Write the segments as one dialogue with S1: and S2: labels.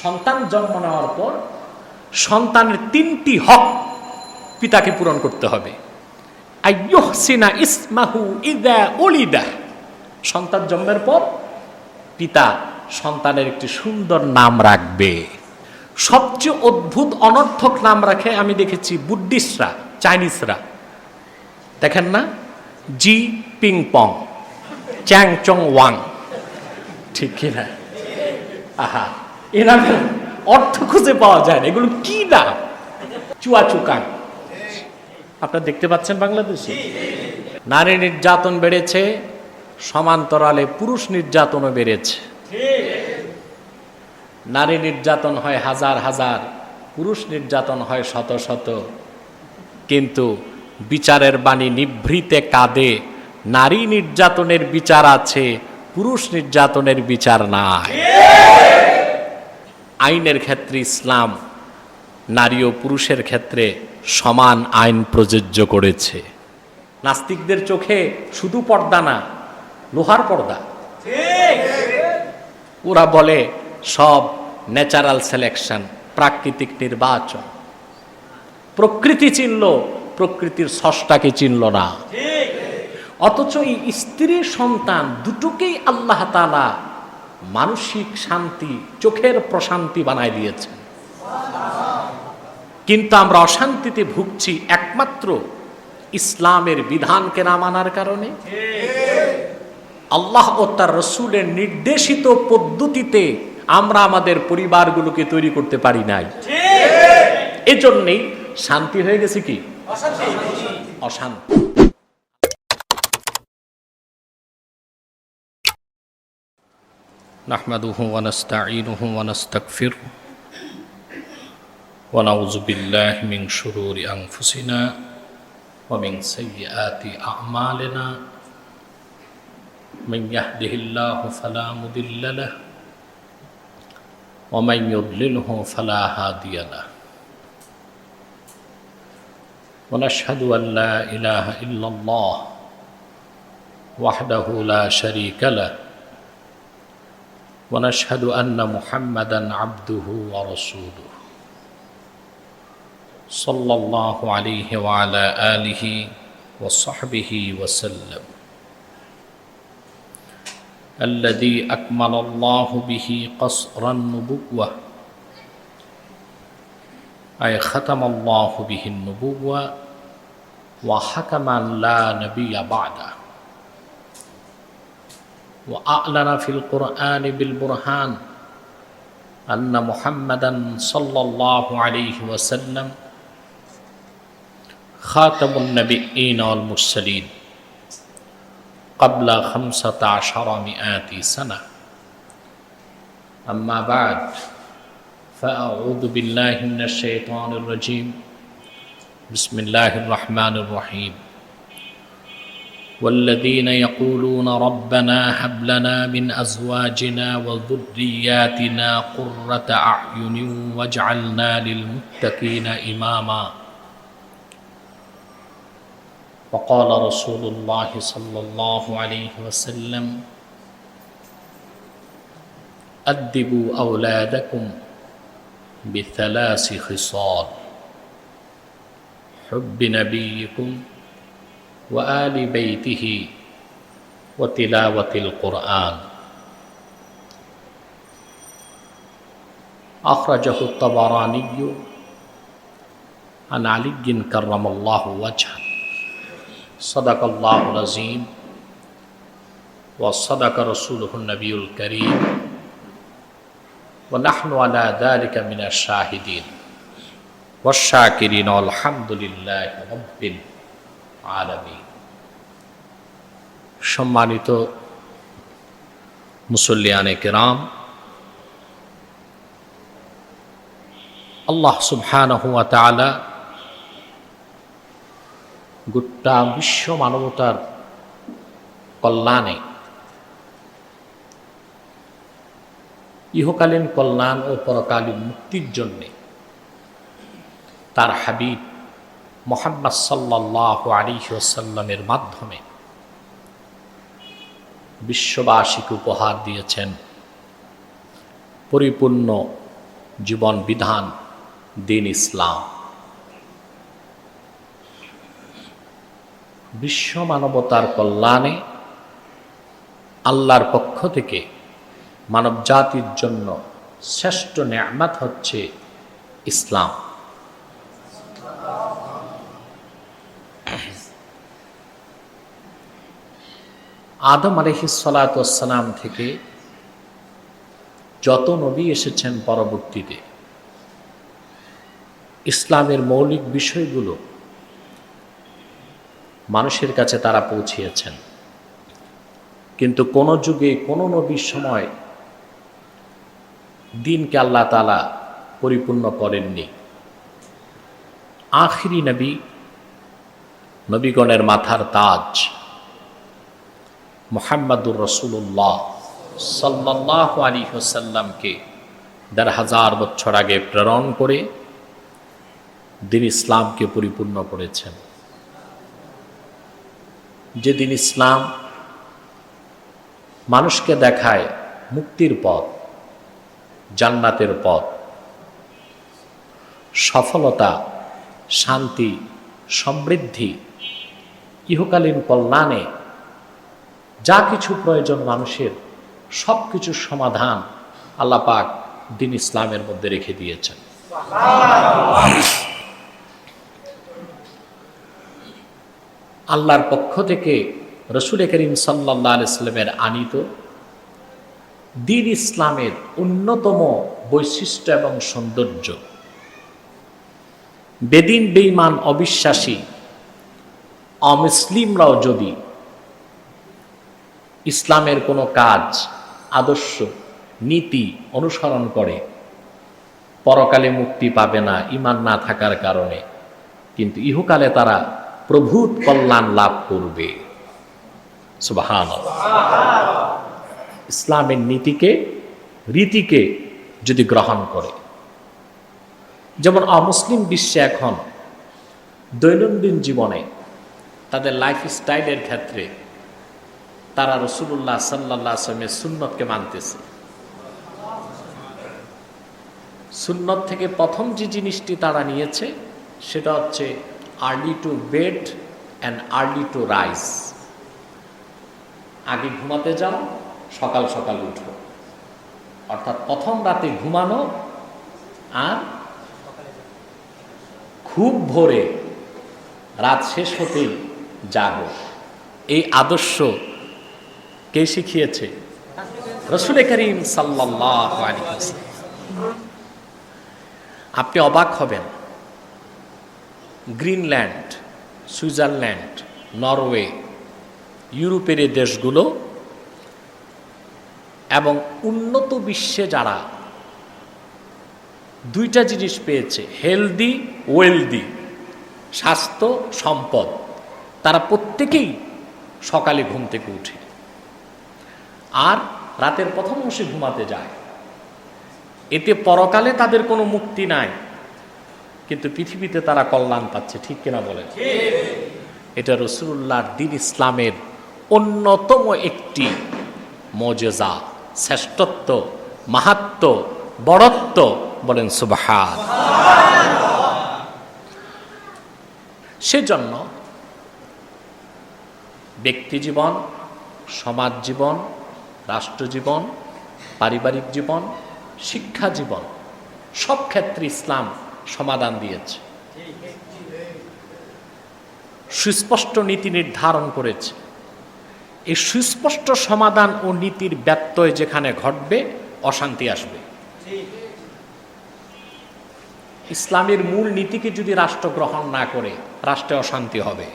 S1: সন্তান জন্ম নেওয়ার পর সন্তানের 3টি হক পিতাকে পূরণ করতে হবে। আইয়ুহসিনা ইসমাহু ইযা উলিদা, সন্তান জন্মের পর পিতা সন্তানের একটি সুন্দর নাম রাখবে। সবচেয়ে অদ্ভুত অনর্থক নাম রাখে আমি দেখেছি বুদ্ধিস্টরা, চাইনিজরা। দেখেন না, জি পিং পং, চ্যাং চং ওয়াং, ঠিক কিনা? আহা, এ নামের অর্থ খুঁজে পাওয়া যায় না। এগুলো কি নাম? চুয়া চুকাং। আপনারা দেখতে পাচ্ছেন বাংলাদেশে নারী নির্যাতন বেড়েছে, সমান্তরালে পুরুষ নির্যাতনও বেড়েছে। নারী নির্যাতন হয় হাজার হাজার, পুরুষ নির্যাতন হয় শত শত, কিন্তু বিচারের বাণী নিভৃতে কাঁদে। নারী নির্যাতনের বিচার আছে, পুরুষ নির্যাতনের বিচার নাই। আইনের ক্ষেত্রে ইসলাম নারী ও পুরুষের ক্ষেত্রে সমান আইন প্রযোজ্য করেছে। নাস্তিকদের চোখে শুধু পর্দা না, লোহার পর্দা। ওরা বলে সব ন্যাচারাল সিলেকশন, প্রাকৃতিক নির্বাচন। প্রকৃতি চিনল, প্রকৃতির স্রষ্টাকে চিনল না। অথচ এই স্ত্রী সন্তান দুটোকেই আল্লাহ তাআলা মানসিক শান্তি, চোখের প্রশান্তি বানায় দিয়েছেন। কিন্তু আমরা অশান্তিতে ভুগছি একমাত্র ইসলামের বিধানকে না মানার কারণে। আল্লাহ ও তার রসুলের নির্দেশিত পদ্ধতিতে আমরা আমাদের পরিবারগুলোকে তৈরি করতে পারি নাই। এজন্যই শান্তি হয়ে গেছে কি অশান্তি। নাহমাদুহু ওয়া নাস্তাঈনুহু ওয়া নাস্তাগফিরুহু ওয়া নাউযু বিল্লাহি মিন শুরুরি আনফুসিনা ওয়া মিন সাইয়্যাতি আ'মালিনা মান ইয়াহদিহিল্লাহু ফালা মুদিল্লা লাহু ওয়া মান ইউদ্লিলহু ফালা হাদিয়া লাহু ওয়া নাশহাদু আন লা ইলাহা ইল্লাল্লাহ ওয়াহদাহু লা শারীকা লাহু ওয়া নাশহাদু আন্না মুহাম্মাদান আবদুহু ওয়া রাসূলুহু সাল্লাল্লাহু আলাইহি ওয়া আলা আলিহি ওয়া সাহবিহি ওয়া সাল্লাম الذي أكمل الله به قصر النبوة أي ختم الله به النبوة وحكم لا نبي بعده وأعلن في القرآن بالبرهان أن محمدا صلى الله عليه وسلم خاتم النبيين والمرسلين قبل 1500 سنة أما بعد فأعوذ بالله من الشيطان الرجيم بسم الله الرحمن الرحيم والذين يقولون ربنا هب لنا من أزواجنا وذرياتنا قرة أعين واجعلنا للمتقين إماما وقال رسول الله صلى الله عليه وسلم أدبوا أولادكم بثلاث خصال حب نبيكم وآل بيته وتلاوة القرآن أخرجه الطبراني عن علي كرم الله وجهه صدق الله العظيم وصدق رسوله النبي الكريم ونحن على ذلك من الشاهدين والشاكرين والحمد لله رب العالمين। সম্মানিত মুসল্লিয়ানে কেরাম, আল্লাহ সুবহানাহু ওয়া তাআলা গোটা বিশ্ব মানবতার কল্যাণে, ইহকালীন কল্যাণ ও পরকালীন মুক্তির জন্যে তার হাবিব মুহাম্মদ সাল্লাল্লাহু আলাইহি ওয়াসাল্লামের মাধ্যমে বিশ্ববাসীকে উপহার দিয়েছেন পরিপূর্ণ জীবন বিধান দিন ইসলাম। বিশ্ব মানবতার কল্যাণে আল্লাহর পক্ষ থেকে মানব জাতির জন্য শ্রেষ্ঠ নেয়ামত হচ্ছে ইসলাম। আদম আলাইহিস সালাতু ওয়াস সালাম থেকে যত নবী এসেছেন পরবর্তীতে ইসলামের মৌলিক বিষয়গুলো মানুষের কাছে তারা পৌঁছিয়েছেন, কিন্তু কোন যুগে কোন নবীর সময় দ্বীনকে আল্লাহ তাআলা পরিপূর্ণ করেননি। আখিরি নবী, নবীগণের মাথার তাজ মুহাম্মাদুর রাসূলুল্লাহ সাল্লাল্লাহু আলাইহি ওয়াসাল্লামকে ১৫০০ বছর আগে প্রেরণ করে দ্বীন ইসলামকে পরিপূর্ণ করেছেন। যে দ্বীন ইসলাম মানুষকে দেখায় মুক্তির পথ, জান্নাতের পথ, সফলতা, শান্তি, সমৃদ্ধি, ইহকালীন কল্যাণে যা কিছু প্রয়োজন মানুষের সব কিছুর সমাধান আল্লাহ পাক দ্বীন ইসলামের মধ্যে রেখে দিয়েছেন। আল্লাহর পক্ষ থেকে রাসূল করিম সাল্লাল্লাহু আলাইহি ওয়াসাল্লামের আনিত দ্বীন ইসলামের অন্যতম বৈশিষ্ট্য এবং সৌন্দর্য, বেদিন বেঈমান অবিশ্বাসী অমুসলিমরাও যদি ইসলামের কোনো কাজ, আদর্শ, নীতি অনুসরণ করে পরকালে মুক্তি পাবে না ঈমান না থাকার কারণে, কিন্তু ইহকালে তারা প্রভূত কল্যাণ লাভ করবে। সুবহানাল্লাহ। ইসলামের নীতিকে, রীতিকে যদি গ্রহণ করে, যেমন অমুসলিম বিশ্বে এখন দৈনন্দিন জীবনে তাদের লাইফ স্টাইলের ক্ষেত্রে তারা রাসূলুল্লাহ সাল্লাল্লাহু আলাইহি ওয়াসাল্লামের সুন্নতকে মানতেছে। সুন্নত থেকে প্রথম যে জিনিসটি তারা নিয়েছে সেটা হচ্ছে early to bed and early to rise. আগে ঘুমাতে যাও, সকাল সকাল উঠো, অর্থাৎ প্রথম রাতে ঘুমানো আর খুব ভোরে রাত শেষ হতেই জাগো। এই আদর্শ কে শিখিয়েছে? রাসূল করিম সাল্লাল্লাহু আলাইহি ওয়াসাল্লাম। আপনি অবাক হবেন, গ্রিনল্যান্ড, সুইজারল্যান্ড, নরওয়ে, ইউরোপের এই দেশগুলো এবং উন্নত বিশ্বে যারা দুইটা জিনিস পেয়েছে, হেলদি, ওয়েলদি, স্বাস্থ্য, সম্পদ, তারা প্রত্যেকেই সকালে ঘুম থেকে উঠে আর রাতের প্রথম অংশে ঘুমাতে যায়। এতে পরকালে তাদের কোনো মুক্তি নাই, কিন্তু পৃথিবীতে তারা কল্যাণ পাচ্ছে। ঠিক কিনা বলেন? এটা রাসূলুল্লাহর দ্বীন ইসলামের অন্যতম একটি মুজিজা, শ্রেষ্ঠত্ব, মাহাত্ম্য, বড়ত্ব। বলেন সুবহান। সেজন্য ব্যক্তি জীবন, সমাজ জীবন, রাষ্ট্র জীবন, পারিবারিক জীবন, শিক্ষা জীবন, সব ক্ষেত্রে ইসলাম সমাধান দিয়েছে, সুস্পষ্ট নীতি নির্ধারণ করেছে। এই সুস্পষ্ট সমাধান ও নীতির ব্যত্যয় যেখানে ঘটবে অশান্তি আসবে। ইসলামের মূল নীতিকে যদি রাষ্ট্র গ্রহণ না করে রাষ্ট্রে অশান্তি হবে।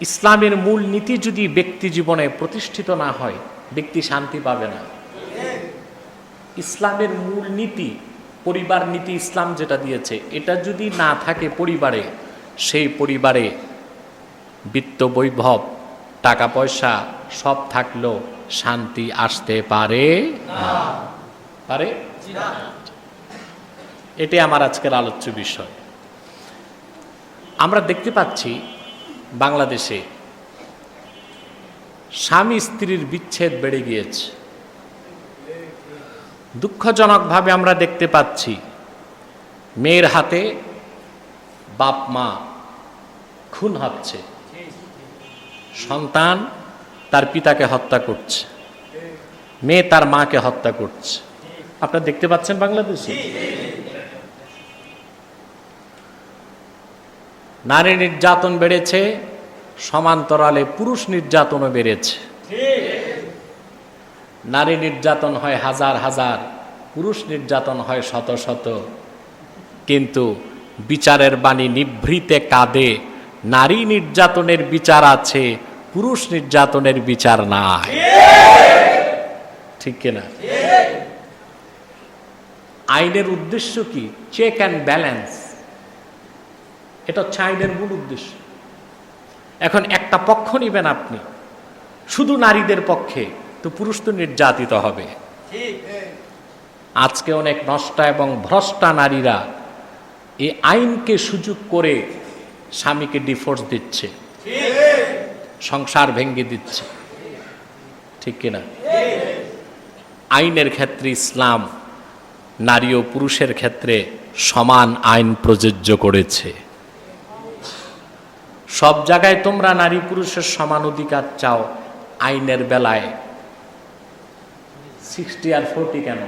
S1: ইসলামের মূল নীতি যদি ব্যক্তি জীবনে প্রতিষ্ঠিত না হয় ব্যক্তি শান্তি পাবে না। ইসলামের মূল নীতি, পরিবার নীতি ইসলাম যেটা দিয়েছে, এটা যদি না থাকে পরিবারে, সেই পরিবারে বিত্ত বৈভব, টাকা পয়সা সব থাকলেও শান্তি আসতে পারে না। পারে? এটাই আমার আজকের আলোচ্য বিষয়। আমরা দেখতে পাচ্ছি বাংলাদেশে স্বামী স্ত্রীর বিচ্ছেদ বেড়ে গিয়েছে। দুঃখজনকভাবে আমরা দেখতে পাচ্ছি মেয়ের হাতে বাপ মা খুন হচ্ছে, সন্তান তার পিতাকে হত্যা করছে, মেয়ে তার মাকে হত্যা করছে। আপনারা দেখতে পাচ্ছেন বাংলাদেশে নারী নির্যাতন বেড়েছে, সমান্তরালে পুরুষ নির্যাতনও বেড়েছে। নারী নির্যাতন হয় হাজার হাজার, পুরুষ নির্যাতন হয় শত শত, কিন্তু বিচারের বাণী নিভৃতে কাঁদে। নারী নির্যাতনের বিচার আছে, পুরুষ নির্যাতনের বিচার নাই। ঠিক কিনা? আইনের উদ্দেশ্য কি? Check and balance. এটা হচ্ছে আইনের মূল উদ্দেশ্য। এখন একটা পক্ষ নিবেন আপনি, শুধু নারীদের পক্ষে, তো পুরুষ তো নির্যাতিত হবে। আজকে অনেক নষ্টা এবং ভ্রষ্টা নারীরা এই আইনকে সুযোগ করে স্বামীকে ডিভোর্স দিচ্ছে, সংসার ভেঙে দিচ্ছে। ঠিক কিনা? আইনের ক্ষেত্রে ইসলাম নারী ও পুরুষের ক্ষেত্রে সমান আইন প্রযোজ্য করেছে। সব জায়গায় তোমরা নারী পুরুষের সমান অধিকার চাও, আইনের বেলায় 60 আর 40 কেন?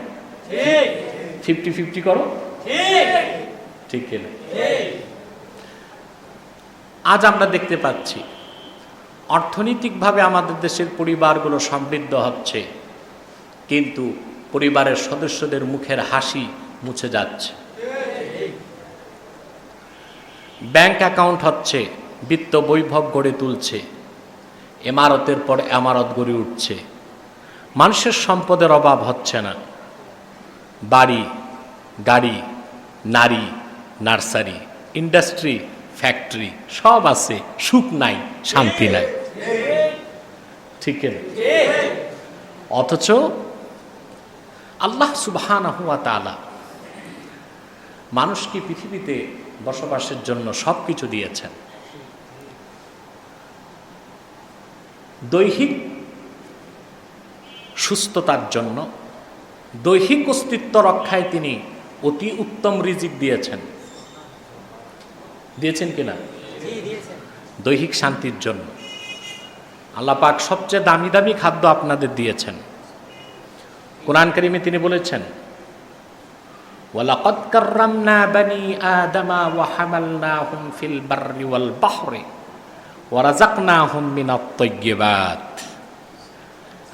S1: 50-50 করো। ঠিক কিনা? আজ আমরা দেখতে পাচ্ছি অর্থনৈতিকভাবে আমাদের দেশের পরিবারগুলো সমৃদ্ধ হচ্ছে, কিন্তু পরিবারের সদস্যদের মুখের হাসি মুছে যাচ্ছে। ব্যাংক অ্যাকাউন্ট হচ্ছে, বিত্ত বৈভব গড়ে তুলছে, ইমারতের পর ইমারত গড়ে উঠছে, মানুষের সম্পদের অভাব হচ্ছে না। বাড়ি, গাড়ি, নারী, নার্সারি, ইন্ডাস্ট্রি, ফ্যাক্টরি সব আছে, সুখ নাই, শান্তি নাই। ঠিক না? অথচ আল্লাহ সুবহানাহু ওয়া তাআলা মানুষকে পৃথিবীতে বসবাসের জন্য সবকিছু দিয়েছেন। দৈহিক সুস্থতার জন্য, দৈহিক অস্তিত্ব রক্ষায় তিনি অতি উত্তম রিজিক দিয়েছেন। দিয়েছেন কিনা? দৈহিক শান্তির জন্য আল্লাহ পাক সবচেয়ে দামি দামি খাদ্য আপনাদের দিয়েছেন। কোরআন কারিমে তিনি বলেছেন, ওয়ালাকাদ কাররামনা বানি আদামা ওয়া হামালনাহুম ফিল বাররি ওয়াল বাহরি ওয়া রাযাকনাহুম মিনাত তাইয়্যিবাত।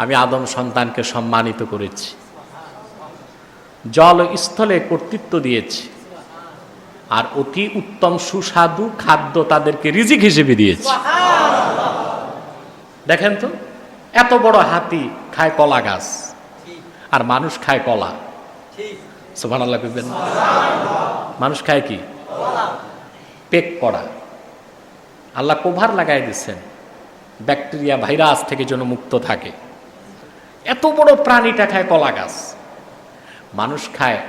S1: আমি আদম সন্তানকে সম্মানিত করেছি, জল ও স্থলে কর্তৃত্ব দিয়েছি, আর অতি উত্তম সুস্বাদু খাদ্য তাদেরকে রিজিক হিসেবে দিয়েছি। দেখেন তো, এত বড় হাতি খায় কলা গাছ, আর মানুষ খায় কলা। সুবহানাল্লাহ কইবেন। মানুষ খায় কি? পেক করা। আল্লাহ কভার লাগাই দিচ্ছেন ব্যাকটেরিয়া ভাইরাস থেকে যেন মুক্ত থাকে। এত বড় প্রাণীটা খায় কলা গাছ, মানুষ খায়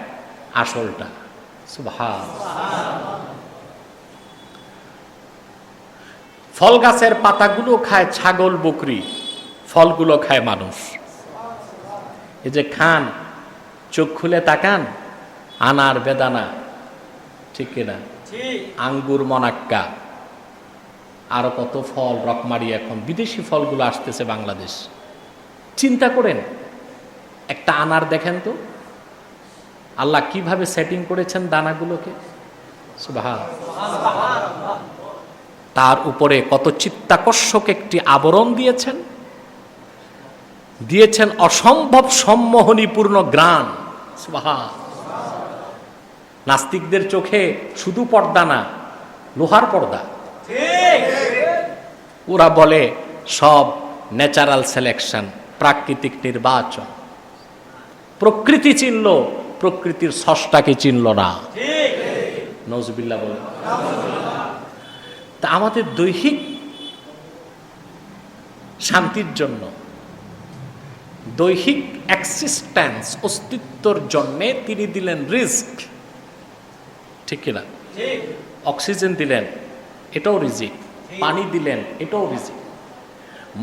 S1: আসলটা। সুবহানাল্লাহ। ফল গাছের পাতাগুলো খায় ছাগল বকরি, ফলগুলো খায় মানুষ। এই যে খান, চোখ খুলে তাকান, আনার বেদানা, ঠিক কিনা? আঙ্গুর, মনাক্কা, আরো কত ফল, রকমারি, এখন বিদেশি ফলগুলো আসতেছে বাংলাদেশ। চিন্তা করেন, একটা আনার দেখেন তো আল্লাহ কিভাবে সেটিং করেছেন দানাগুলোকে। সুবহানাল্লাহ। তার উপরে কত চিত্তাকর্ষক একটি আবরণ দিয়েছেন, দিয়েছেন অসম্ভব সম্মোহনীপূর্ণ গ্রাণ। সুবহানাল্লাহ। নাস্তিকদের চোখে শুধু পর্দা না, লোহার পর্দা। ওরা বলে সব ন্যাচারাল সিলেকশন, প্রাকৃতিক নির্বাচন। প্রকৃতি চিনল, প্রকৃতির স্রষ্টাকে চিনল না। নওজুবিল্লাহ বলে। তা আমাদের দৈহিক শান্তির জন্য, দৈহিক এক্সিস্টেন্স, অস্তিত্বর জন্যে তিনি দিলেন রিস্ক। ঠিক কিনা? অক্সিজেন দিলেন, এটাও রিজিক। পানি দিলেন, এটাও রিজিক।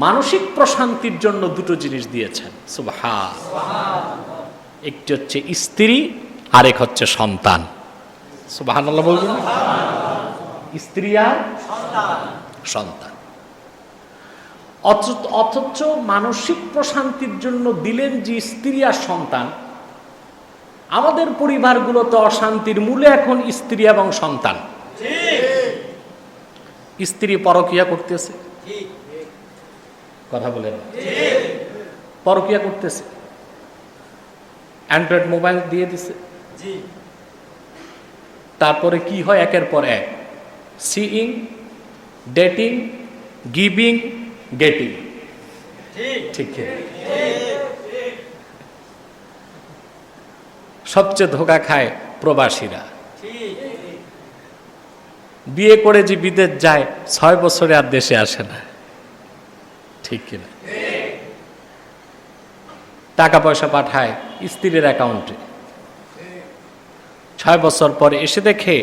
S1: মানসিক প্রশান্তির জন্য দুটো জিনিস দিয়েছেন। সুবহানাল্লাহ। একটি হচ্ছে স্ত্রী, আরেক হচ্ছে সন্তান। সুবহানাল্লাহ বলবেন। স্ত্রী আর সন্তান। অথচ মানসিক প্রশান্তির জন্য দিলেন যে স্ত্রী আর সন্তান, আমাদের পরিবারগুলোতে অশান্তির মূলে এখন স্ত্রী এবং সন্তান। স্ত্রী পরকিয়া করতেছে, কথা বলেন, পরকিয়া করতেছে, অ্যান্ড্রয়েড মোবাইল দিয়ে দিছে, তারপরে কি হয় একের পর এক, সিইং, ডেটিং, গিভিং, গেটিং। ঠিক, সবচেয়ে ধোঁকা খায় প্রবাসীরা। বিয়ে করে যে বিদেশ যায় 6 বছরে আর দেশে আসে না, ঠিক কিনা? টাকা পয়সা পাঠায় স্ত্রীর অ্যাকাউন্টে, 6 বছর পরে এসে দেখে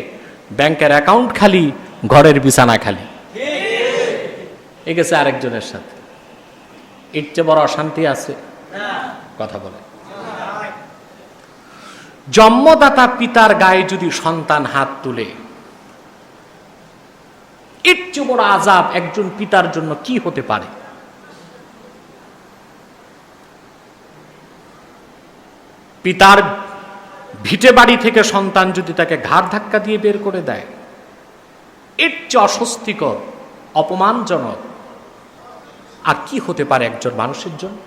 S1: ব্যাংকের অ্যাকাউন্ট খালি, ঘরের বিছানা খালি, এ গেছে আরেকজনের সাথে। এর চেয়ে বড় অশান্তি আছে? কথা বলে। জন্মদাতা পিতার গায়ে যদি সন্তান হাত তুলে, এর চেয়ে বড় আযাব একজন পিতার জন্য কি হতে পারে? পিতার ভিটে বাড়ি থেকে সন্তান যদি তাকে ঘাড় ধাক্কা দিয়ে বের করে দেয়, এর চেয়ে অস্বস্তিকর, অপমানজনক আর কি হতে পারে একজন মানুষের জন্য?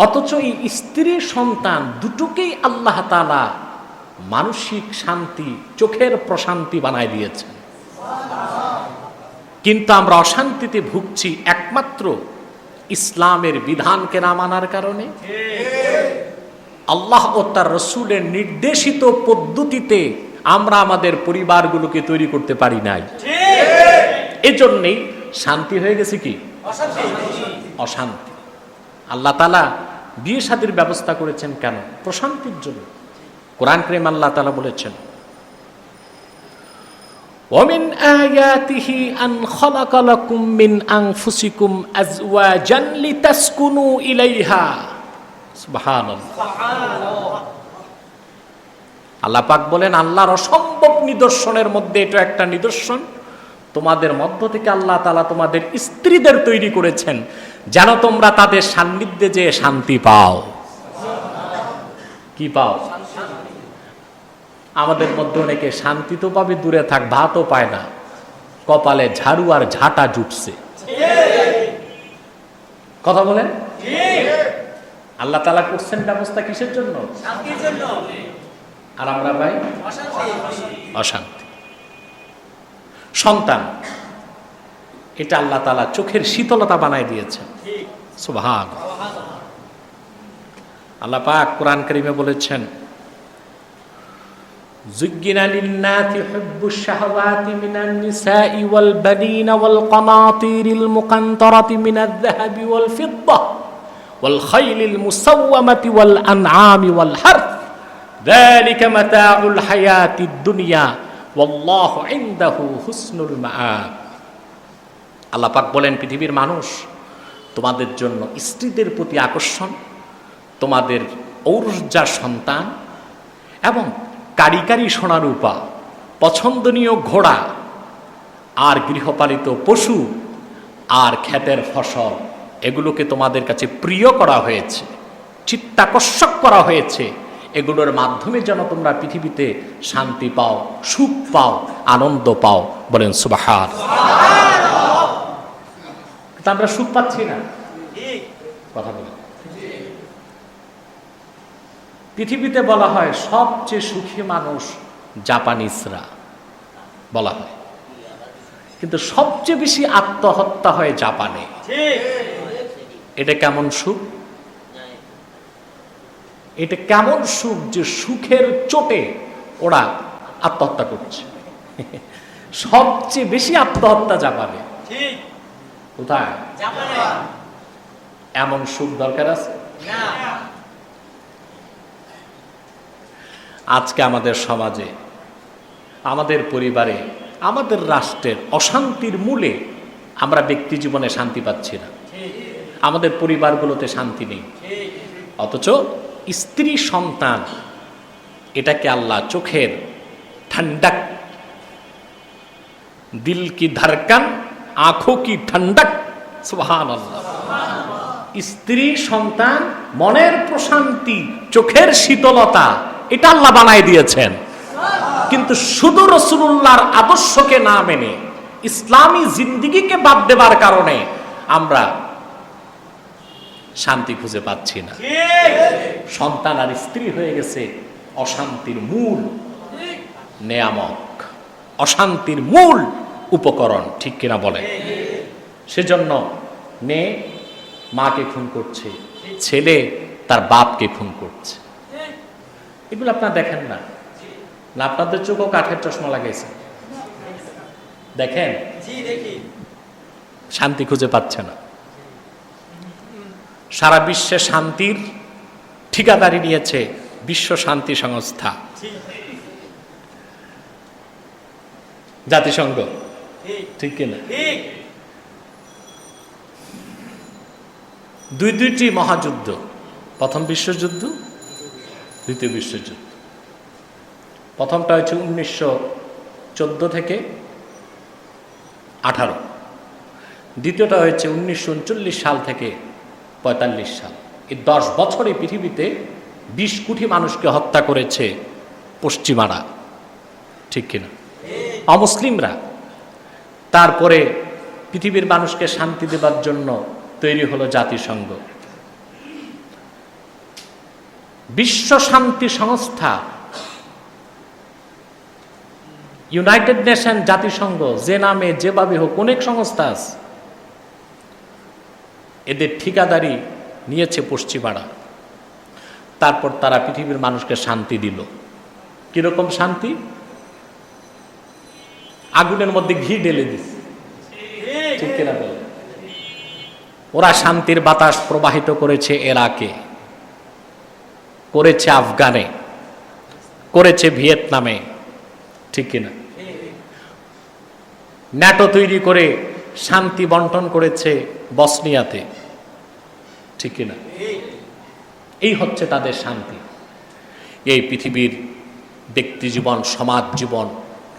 S1: অথচ এই স্ত্রী সন্তান দুটোকেই আল্লাহ তাআলা মানসিক শান্তি, চোখের প্রশান্তি বানায় দিয়েছেন। কিন্তু আমরা অশান্তিতে ভুগছি একমাত্র ইসলামের বিধানকে না মানার কারণে। আল্লাহ ও তার রাসূলের নির্দেশিত পদ্ধতিতে আমরা আমাদের পরিবারগুলোকে তৈরি করতে পারি নাই। এজন্যই শান্তি হয়ে গেছে কি অশান্তি। আল্লাহ তাআলা বিয়ে শাদীর ব্যবস্থা করেছেন কেন? প্রশান্তির জন্য। কোরআন কারীমে আল্লাহ তাআলা বলেছেন, وَمِنْ آيَاتِهِ أَنْ خَلَقَ لَكُم مِّنْ أَنفُسِكُمْ أَزْوَاجًا لِتَسْكُنُوا إِلَيْهَا। সুবহানাল্লাহ। আল্লাহ পাক বলেন, আল্লাহর অসম্ভব নিদর্শনের মধ্যে এটা একটা নিদর্শন, তোমাদের মধ্য থেকে আল্লাহ তাআলা তোমাদের স্ত্রীদের তৈরি করেছেন যেন তোমরা তাদের সান্নিধ্যে যেয়ে শান্তি পাও। কি পাও? আমাদের মধ্যে অনেকে শান্তি তো পাবে, দূরে থাক, ভাতও পায় না, কপালে ঝাড়ু আর ঝাঁটা জুটছে। কথা বলেন। আল্লাহ তাআলা করছেন ব্যবস্থা কিসের জন্য? শান্তির জন্য। আর আমরা ভাই অশান্তি। সন্তান, এটা আল্লাহ তাআলা চোখের শীতলতা বানায় দিয়েছেন। সুবহানাল্লাহ। আল্লাহ পাক কোরআন কারীমে বলেছেন, زُيِّنَ لِلنَّاسِ حُبُّ الشَّهَوَاتِ مِنَ النِّسَاءِ وَالْبَنِينَ وَالْقَنَاطِيرِ الْمُقَنطَرَةِ مِنَ الذَّهَبِ وَالْفِضَّةِ وَالْخَيْلِ الْمُسَوَّمَةِ وَالْأَنْعَامِ وَالْحَرْثِ ذَلِكَ مَتَاعُ الْحَيَاةِ الدُّنْيَا وَاللَّهُ عِندَهُ حُسْنُ الْمَآبِ। আল্লাহ পাক বলেন, পৃথিবীর মানুষ, তোমাদের জন্য স্ত্রীদের প্রতি আকর্ষণ, তোমাদের ঔরসজাত সন্তান এবং কারিকারি সোনারূপা, পছন্দনীয় ঘোড়া আর গৃহপালিত পশু আর ক্ষেতের ফসল, এগুলোকে তোমাদের কাছে প্রিয় করা হয়েছে, চিত্তাকর্ষক করা হয়েছে। এগুলোর মাধ্যমে যেন তোমরা পৃথিবীতে শান্তি পাও, সুখ পাও, আনন্দ পাও। বলেন সুবহানাল্লাহ। তা আমরা সুখ পাচ্ছি না? কথা বলেন। পৃথিবীতে বলা হয় সবচেয়ে সুখী মানুষ জাপানিজরা বলা হয়, কিন্তু সবচেয়ে বেশি আত্মহত্যা হয় জাপানে। এটা কেমন সুখ? এটা কেমন সুখ যে সুখের চোটে ওরা আত্মহত্যা করছে? সবচেয়ে বেশি আত্মহত্যা জাপানে। কোথায়? এমন সুখ দরকার আছে? আজকে আমাদের সমাজে, আমাদের পরিবারে, আমাদের রাষ্ট্রের অশান্তির মূলে আমরা ব্যক্তি জীবনে শান্তি পাচ্ছি না, আমাদের পরিবারগুলোতে শান্তি নেই। অথচ স্ত্রী সন্তান এটাকে আল্লাহ চোখের ঠান্ডাক, দিল কি ধড়কন আঁখো কি ঠান্ডাক, সুবহানাল্লাহ। স্ত্রী সন্তান মনের প্রশান্তি, চোখের শীতলতা, এটা আল্লাহ বানাই দিয়েছেন। কিন্তু শুধু রাসূলুল্লাহর আদর্শকে না মেনে ইসলামী জিন্দেগিকে বাদ দেবার কারণে আমরা শান্তি খুঁজে পাচ্ছি না। সন্তান আর স্ত্রী হয়ে গেছে অশান্তির মূল নেয়ামক, অশান্তির মূল উপকরণ, ঠিক কিনা বলে? সেজন্য মেয়ে মাকে খুন করছে, ছেলে তার বাপকে খুন করছে। এগুলো আপনারা দেখেন না? না আপনাদের চোখও কাঠের চশমা লাগাইছে? দেখেন, শান্তি খুঁজে পাচ্ছে না। সারা বিশ্বে শান্তির ঠিকাদারি নিয়েছে বিশ্ব শান্তি সংস্থা, জাতিসংঘ, ঠিক কিনা? দুইটি মহাযুদ্ধ, প্রথম বিশ্বযুদ্ধ, দ্বিতীয় বিশ্বযুদ্ধ। প্রথমটা হচ্ছে 1914 থেকে 18, দ্বিতীয়টা হয়েছে 1939 সাল থেকে 45 সাল। এই 10 বছরে পৃথিবীতে 20 কোটি মানুষকে হত্যা করেছে পশ্চিমারা, ঠিক কিনা? অমুসলিমরা। তারপরে পৃথিবীর মানুষকে শান্তি দেবার জন্য তৈরি হলো জাতিসংঘ, বিশ্ব শান্তি সংস্থা, ইউনাইটেড নেশন, জাতিসংঘ, যে নামে যেভাবে হোক অনেক সংস্থা আছে। এদের ঠিকাদারি নিয়েছে পশ্চিমারা। তারপর তারা পৃথিবীর মানুষকে শান্তি দিল। কিরকম শান্তি? আগুনের মধ্যে ঘি ঢেলে দিচ্ছে, ঠিক কিনা বলে? ওরা শান্তির বাতাস প্রবাহিত করেছে ইরাকে, করেছে আফগানে, করেছে ভিয়েতনামে, ঠিক কিনা? ন্যাটো তৈরি করে শান্তি বন্টন করেছে বসনিয়াতে, ঠিক কিনা? এই হচ্ছে তাদের শান্তি। এই পৃথিবীর ব্যক্তি জীবন, সমাজ জীবন,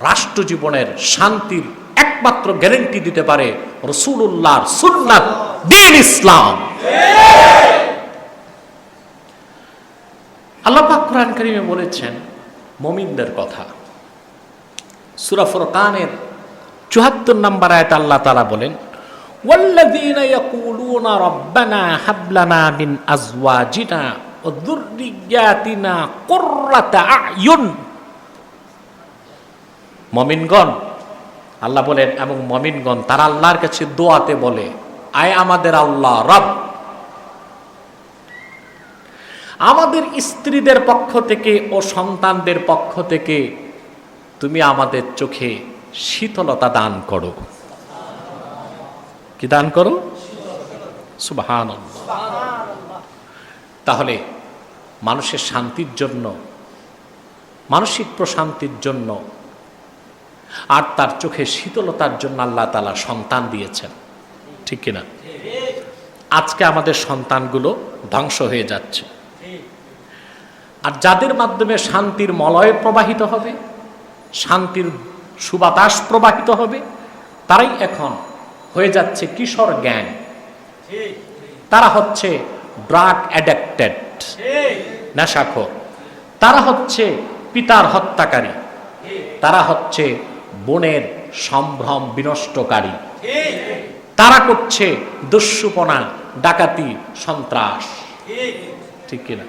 S1: রাষ্ট্র জীবনের শান্তির একমাত্র গ্যারান্টি দিতে পারে রাসূলুল্লাহর সুন্নাত, দ্বীন ইসলাম। আল্লাহ পাক কোরআন কারীমে বলেছেন মুমিনদের কথা। সূরা ফুরকানের ৭৪ নম্বর আয়াতে আল্লাহ তাআলা বলেন, ওয়াল্লাযীনা ইয়াকুলুনা রাব্বানা হাব লানা মিন আজওয়াজিনা ওয়া যুররিয়াতিনা কুররাতা আ'য়ুন। মুমিনগণ, আল্লাহ বলেন, এবং মুমিনগণ তারা আল্লাহর কাছে দোয়াতে বলে, আয় আমাদের আল্লাহ রব, আমাদের স্ত্রীদের পক্ষ থেকে ও সন্তানদের পক্ষ থেকে তুমি আমাদের চোখে শীতলতা দান করো। কি দান করো? সুবহানাল্লাহ। তাহলে মানুষের শান্তির জন্য, মানসিক প্রশান্তির জন্য আর তার চোখে শীতলতার জন্য আল্লাহ তাআলা সন্তান দিয়েছেন, ঠিক কিনা? আজকে আমাদের সন্তানগুলো ধ্বংস হয়ে যাচ্ছে। আর যাদের মাধ্যমে শান্তির মলয় প্রবাহিত হবে, শান্তির সুবাতাস প্রবাহিত হবে, তারাই এখন হয়ে যাচ্ছে কিশোর গ্যাং। তারা হচ্ছে ড্রাগ অ্যাডিক্টেড, নেশাখোর। তারা হচ্ছে পিতার হত্যাকারী। তারা হচ্ছে বোনের সম্ভ্রম বিনষ্টকারী। তারা করছে দস্যুপনা, ডাকাতি, সন্ত্রাস, ঠিক কিনা?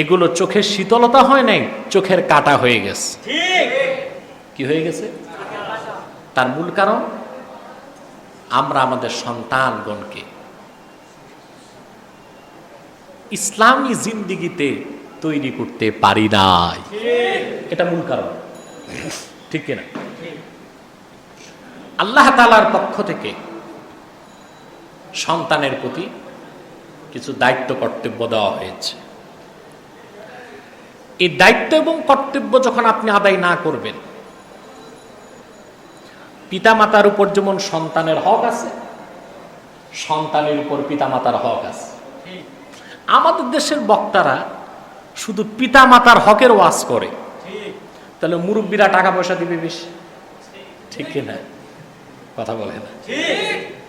S1: এগুলো চোখের শীতলতা হয় নাই, চোখের কাটা হয়ে গেছে। কি হয়ে গেছে? তার মূল কারণ আমরা আমাদের সন্তানগণকে ইসলামী জিন্দেগিতে তৈরি করতে পারি নাই। এটা মূল কারণ, ঠিক কিনা? আল্লাহ তাআলার পক্ষ থেকে সন্তানের প্রতি কিছু দায়িত্ব কর্তব্য দেওয়া হয়েছে। এই দায়িত্ব এবং কর্তব্য যখন আপনি আদায় না করবেন, পিতামাতার উপর যেমন সন্তানের হক আছে, সন্তানের উপর পিতামাতার হক আছে। আমাদের দেশের বক্তারা শুধু পিতা মাতার হকের ওয়াজ করে, তাহলে মুরব্বীরা টাকা পয়সা দিবে বেশি, ঠিক কিনা? কথা বলে না।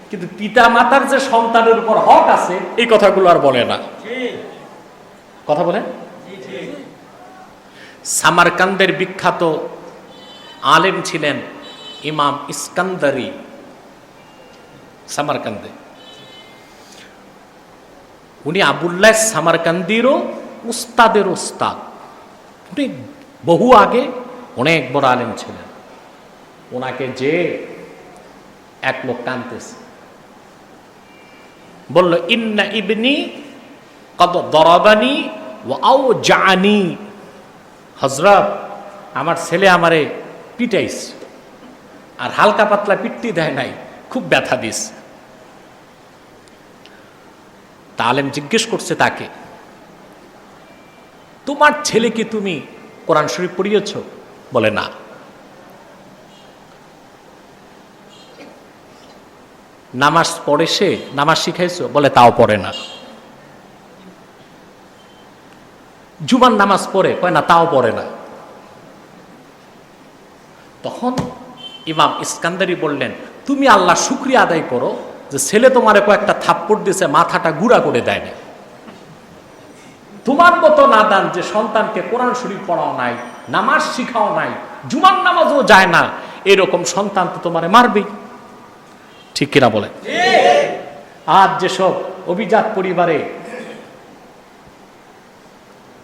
S1: কিন্তু পিতা মাতার যে সন্তানের উপর হক আছে এই কথাগুলো আর বলে না। কথা বলেন। সামারকান্দের বিখ্যাত আলেম ছিলেন ইমাম ইস্কান্দারি, সামারকান্দে। উনি আবুল্লাহ সামারকান্দিরও উস্তাদের উস্তাদ। উনি বহু আগে অনেক বড় আলেম ছিলেন। ওনাকে যে এক লোক কানতেছে, বলল ইন্না ইবনি কদ দরাবানি ওয়া আওজানি, হযরত আমার ছেলে আমারে পিটাইছে, আর হালকা পাতলা পিট্টি দেয় নাই, খুব ব্যথা দিস। আলেম জিজ্ঞেস করছে তাকে, তোমার ছেলেকে তুমি কোরআন শরীফ পড়িয়েছ? বলে না। নামাজ পড়ে সে? নামাজ শিখাইছো? বলে তাও পড়ে না। জুমার নামাজ পড়ে? কয় না, তাও পড়ে না। তখন ইমাম ইস্কান্দারি বললেন, তুমি আল্লাহ শুকরিয়া আদায় করো যে ছেলে তোমারে কয়েকটা থাপ্পড় দিয়েছে, মাথাটা গুঁড়া করে দেয় না। তোমার মতো নাদান যে সন্তানকে কোরআন শরীফ পড়াও নাই, নামাজ শিখাও নাই, জুমার নামাজও যায় না, এরকম সন্তান তো তোমারে মারবেই। ঠিক কিনা বলে? আজ যেসব অভিজাত পরিবারে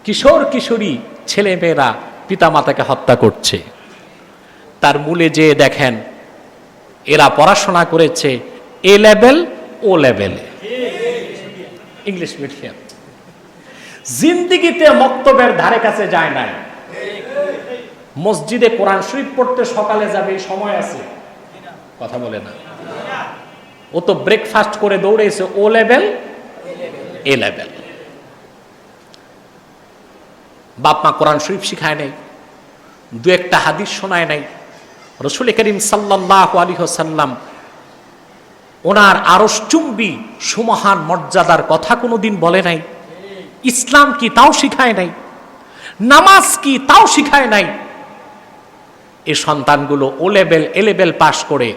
S1: কিশোর কিশোরী ছেলে মেয়েরা পিতা মাতাকে হত্যা করছে, তার মূলে যে দেখেন এরা পড়াশোনা করেছে এ লেভেল ও লেভেলে, ইংলিশ মিডিয়াম, জিন্দিগিতে মক্তবের ধারে কাছে যায় নাই। মসজিদে কোরআন শরীফ পড়তে সকালে যাবে, সময় আছে? কথা বলে না। ও তো ব্রেকফাস্ট করে দৌড়েছে ও লেভেল এ লেভেল। বাপ মা কোরআন শরীফ শিখায় নাই, দু একটা হাদিস শোনায় নাই। রাসূল করিম সাল্লাল্লাহু আলাইহি ওয়াসাল্লাম ওনার আরশচুম্বী সুমহান মর্যাদার কথা কোনোদিন বলে নাই। ইসলাম কি তাও শিখায় নাই, নামাজ কি তাও শিখায় নাই। এই সন্তানগুলো ও লেভেল এ লেভেল পাশ করে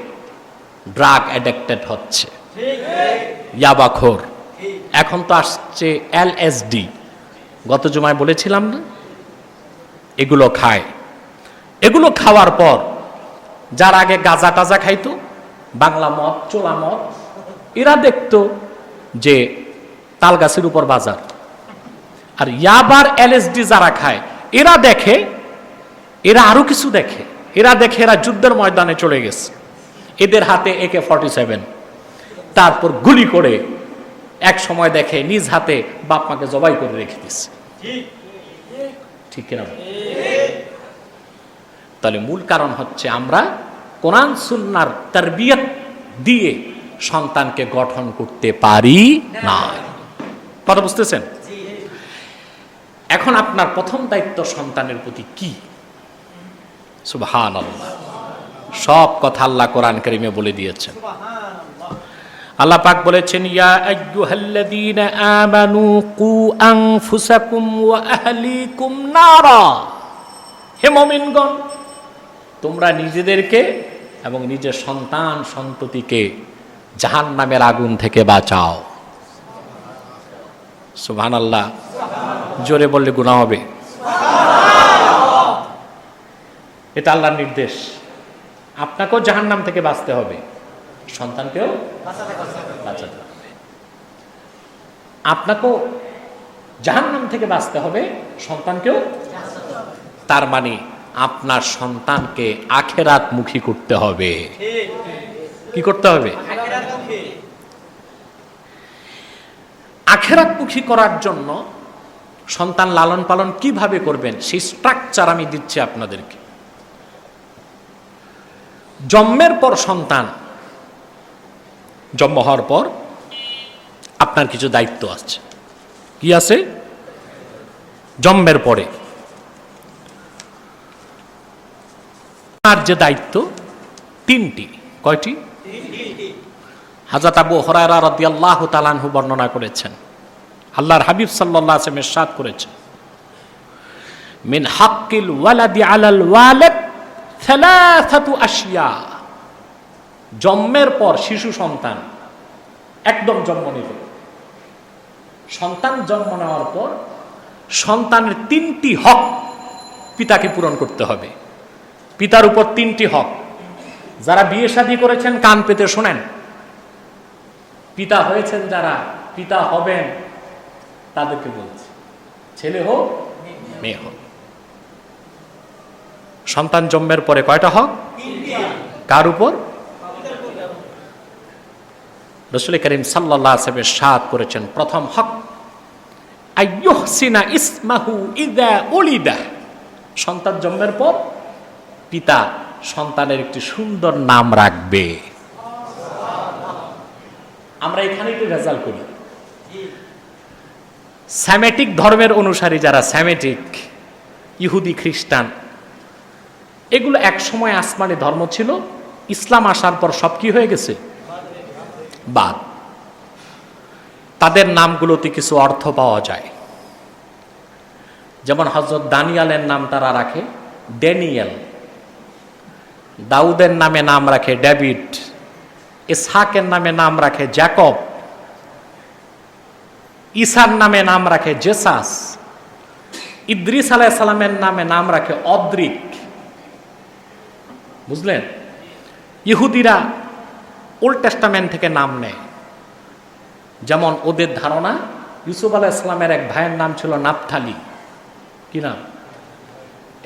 S1: ড্রাগ অ্যাডিক্টেড হচ্ছে, ইয়াবাখোর। এখন তো আসছে এলএসডি, গত জুমায় বলেছিলাম না, এগুলো খায়। এগুলো খাওয়ার পর যার আগে গাঁজা টাজা খাইতো, বাংলা মদ, চোলা মদ, এরা দেখতো যে তাল গাছের উপর বাজার। আর ইয়াবার এলএসডি যারা খায় এরা দেখে, এরা আরো কিছু দেখে, এরা দেখে এরা যুদ্ধের ময়দানে চলে গেছে, এদের হাতে AK-47, তারপর গুলি করে এক সময় দেখে নিজ হাতে বাপ মাকে জবাই করে রেখে দিচ্ছে। ঠিক কিনা? তাহলে মূল কারণ হচ্ছে আমরা কোরআন সুন্নাহর তারবিয়ত দিয়ে সন্তানকে গঠন করতে পারি না। কথা বুঝতেছেন? এখন আপনার প্রথম দায়িত্ব সন্তানের প্রতি কি? সুবহানাল্লাহ। সব কথা আল্লাহ কোরআন কারীমে বলে দিয়েছেন। আল্লাহ পাক বলেছেন, ইয়া আইয়ুহাল্লাযীনা আমানু কু আনফুসাকুম ওয়া আহলিকুম নারা। হে মুমিনগণ, তোমরা নিজেদেরকে এবং নিজের সন্তান সন্ততিকে জাহান্নামের আগুন থেকে বাঁচাও। সুবহানাল্লাহ। জোরে বললে গুনাহ হবে। এটা আল্লাহর নির্দেশ। আপনাকেও জাহান্নাম থেকে বাঁচতে হবে, সন্তানকেও বাঁচাতে হবে। আপনাকেও জাহান্নাম থেকে বাঁচতে হবে, সন্তানকেও। তার মানে আপনার সন্তানকে আখিরাত মুখী করতে হবে। কি করতে হবে? আখিরাত মুখী করার জন্য সন্তান লালন পালন কিভাবে করবেন সেই স্ট্রাকচার আমি দিচ্ছি আপনাদেরকে। জন্মের পর সন্তান জন্ম হওয়ার পর আপনার কিছু দায়িত্ব আছে। কি আছে? জন্মের পরে আর যে দায়িত্ব তিনটি। কয়টি? হযরত আবু হুরায়রা রাদিয়াল্লাহু তাআলা আনহু বর্ণনা করেছেন, আল্লাহর হাবিব সাল্লাল্লাহু আলাইহি ওয়াসাল্লাম ইরশাদ করেছেন, মিন হাক্কিল ওয়ালাদি আলাল ওয়ালিদ সালাসাতু আশিয়া। জন্মের পর শিশু সন্তান একদম জন্ম নিল, সন্তান জন্ম নেওয়ার পর সন্তানের 3টি হক পিতাকে পূরণ করতে হবে। পিতার উপর 3টি হক। যারা বিয়ে শাদী করেছেন কান পেতে শোনেন, পিতা হয়েছেন যারা, পিতা হবেন তাদেরকে বলছি, ছেলে হোক মেয়ে হোক, সন্তান জন্মের পরে কয়টা হক? কার উপর? রাসূল করিম সাল্লাল্লাহু আলাইহি ওয়াসাল্লাম ইরশাদ করেছেন, প্রথম হক আইয়ুহসিনা ইসমাহু ইযা উলিদা। সন্তান জন্মের পর পিতা সন্তানের একটি সুন্দর নাম রাখবে। আমরা এখানে একটু রেজাল্ট করি। স্যামেটিক ধর্মের অনুসারী যারা, স্যামেটিক ইহুদি খ্রিস্টান, এগুলো এক সময় আসমানি ধর্ম ছিল, ইসলাম আসার পর সব কি হয়ে গেছে? বাদ। তাদের নামগুলোতে কিছু অর্থ পাওয়া যায়। যেমন হযরত দানিয়ালের নাম তারা রাখে ড্যানিয়েল, দাউদের নামে নাম রাখে ডেভিড, ইসহাকের নামে নাম রাখে জ্যাকব, ঈসার নামে নাম রাখে জেসাস, ইদ্রিস আলাইহিস সালামের নামে নাম রাখে অদ্রিক। বুঝলেন? ইহুদিরা ওল্ড টেস্টামেন্ট থেকে নাম নেয়। যেমন ওদের ধারণা ইউসুফ আলাইহিস সালামের এক ভাইয়ের নাম ছিল নাপথালি। কি নাম?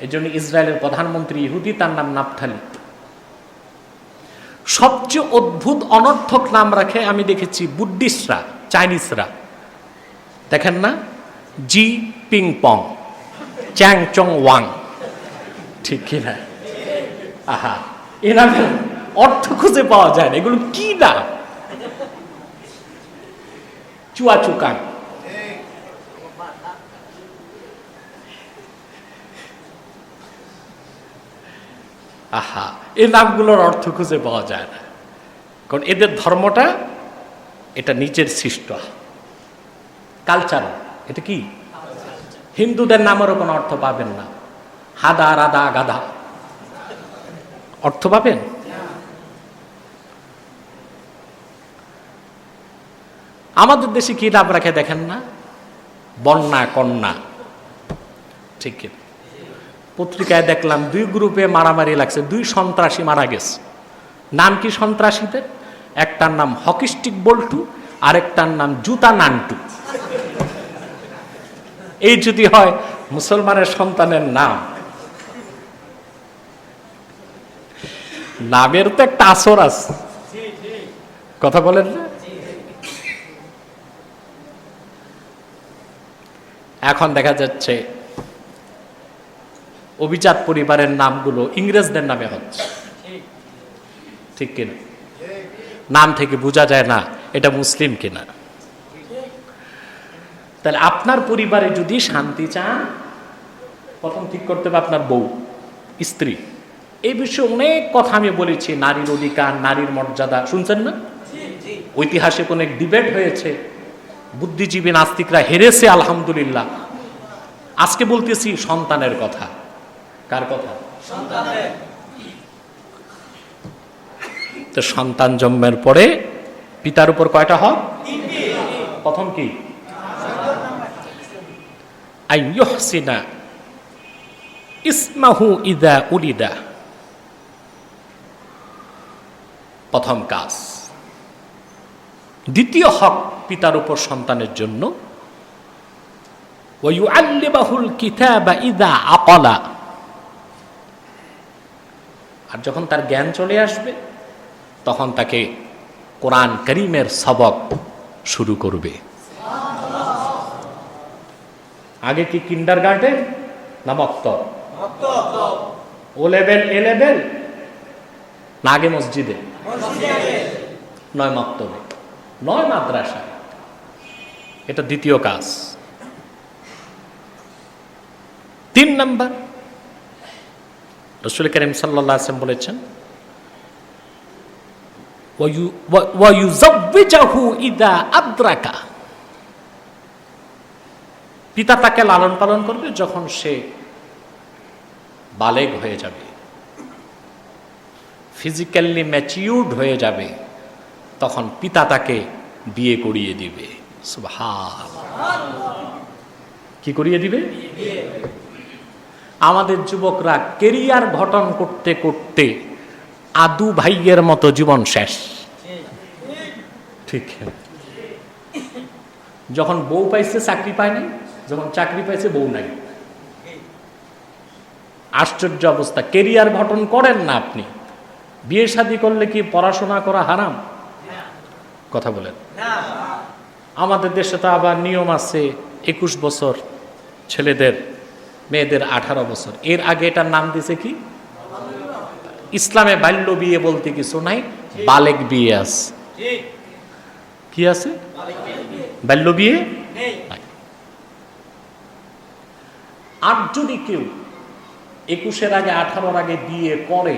S1: এই জন্য ইসরায়েলের প্রধানমন্ত্রী ইহুদি, তার নাম নাপথালি। সবচেয়ে অদ্ভুত অনর্থক নাম রাখে আমি দেখেছি বুদ্ধিস্টরা, চাইনিজরা। দেখেন না, জি পিং পং, চ্যাং চং ওয়াং, ঠিক কিনা? আহা, এ নামের অর্থ খুঁজে পাওয়া যায় না। এগুলো কি নাম? চুয়াচুকাং, আহা, এই নামগুলোর অর্থ খুঁজে পাওয়া যায় না। কারণ এদের ধর্মটা এটা নিচের সৃষ্ট কালচার। এটা কি? হিন্দুদের নামেরও কোনো অর্থ পাবেন না। হাদা, রাধা, গাধা অর্থ পাবেন? আমাদের দেশে কি নাম রাখে দেখেন না? বন্যা, কন্যা, ঠিক কি? পত্রিকায় দেখলাম 2 গ্রুপে মারামারি লাগছে, 2 সন্ত্রাসী মারা গেছে। নাম কি সন্ত্রাসীদের? একটার নাম হকিস্টিক বল্টু, আরেকটার নাম জুতা নান্টু। এই যদি হয় মুসলমানের সন্তানের নাম, নামের তো একটা আসর আছে, কথা বলেন না? এখন দেখা যাচ্ছে অভিজাত পরিবারের নামগুলো ইংরেজদের নামে হচ্ছে, ঠিক কিনা? নাম থেকে বোঝা যায় না এটা মুসলিম কিনা। তাহলে আপনার পরিবারে যদি শান্তি চান, প্রথম ঠিক করতে হবে আপনার বউ, স্ত্রী। এই বিষয়ে অনেক কথা আমি বলেছি, নারীর অধিকার, নারীর মর্যাদা, শুনছেন না? ঐতিহাসিক অনেক ডিবেট হয়েছে, বুদ্ধিজীবী নাস্তিকরা হেরেছে আলহামদুলিল্লাহ। আজকে বলতেছি সন্তানের কথা। কার কথা? সন্তানের। তো সন্তান জন্মের পরে পিতার উপর কয়টা হক? 3টি। প্রথম কি? আইয়ুহসিনা ইসমাহু ইযা উলিদা। প্রথম কাজ। দ্বিতীয় হক পিতার উপর সন্তানের জন্য, ওয়া ইউআল্লিমাহুল কিতাবা ইযা আকালা। আর যখন তার জ্ঞান চলে আসবে তখন তাকে কোরআন কারীমের সবক শুরু করবে। আগে কি কিন্ডারগার্টেন না মক্তব? ও লেভেল, এ লেভেল না আগে মসজিদে? নয় মক্তবে, নয় মাদ্রাসা। এটা দ্বিতীয় কাজ। 3 নাম্বার, রাসূল করিম সাল্লাল্লাহু আলাইহি ওয়াসাল্লাম বলেছেন, ওয়া ইউযাওবিজুহু ইযা আদরাকা। পিতা তাকে লালন পালন করবে, যখন সে বালেগ হয়ে যাবে, ফিজিক্যালি ম্যাচিউরড হয়ে যাবে, তখন পিতা তাকে বিয়ে করিয়ে দিবে। সুবহানাল্লাহ। কি করিয়ে দিবে? আমাদের যুবকরা কেরিয়ার গঠন করতে করতে আদু ভাইয়ের মতো জীবন শেষ। ঠিক, যখন বউ পাইছে চাকরি পায়নি, যখন চাকরি পাইছে বউ নাই। আশ্চর্য অবস্থা। কেরিয়ার গঠন করেন না আপনি। বিয়ে শাদী করলে কি পড়াশোনা করা হারাম? কথা বলেন। আমাদের দেশে তো আবার নিয়ম আছে 21 বছর ছেলেদের, মেয়েদের 18 বছর। এর আগে এটার নাম দিছে কি? ইসলামে বাল্য বিয়ে বলতে কিছু নাই, বালেগ বিয়ে আছে। কি আছে? বাল্য বিয়ে নাই। আর যদি কেউ 21-এর আগে 18-র আগে বিয়ে করে,